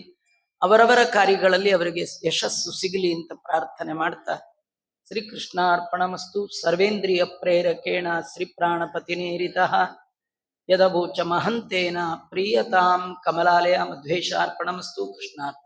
ಅವರವರ ಕಾರ್ಯಗಳಲ್ಲಿ ಅವರಿಗೆ ಯಶಸ್ಸು ಸಿಗಲಿ ಅಂತ ಪ್ರಾರ್ಥನೆ ಮಾಡ್ತಾ, ಶ್ರೀಕೃಷ್ಣಾರ್ಪಣಮಸ್ತು. ಸರ್ವೇಂದ್ರಿಯ ಪ್ರೇರಕೇಣ ಶ್ರೀ ಪ್ರಾಣಪತಿನೇರಿತಃ ಯದವೋಚ ಮಹಂತೇನ ಪ್ರೀಯತಾಂ ಕಮಲಾಲಯ ಮಧ್ವೇಶಾರ್ಪಣಮಸ್ತು. ಕೃಷ್ಣಾರ್ಪಣ.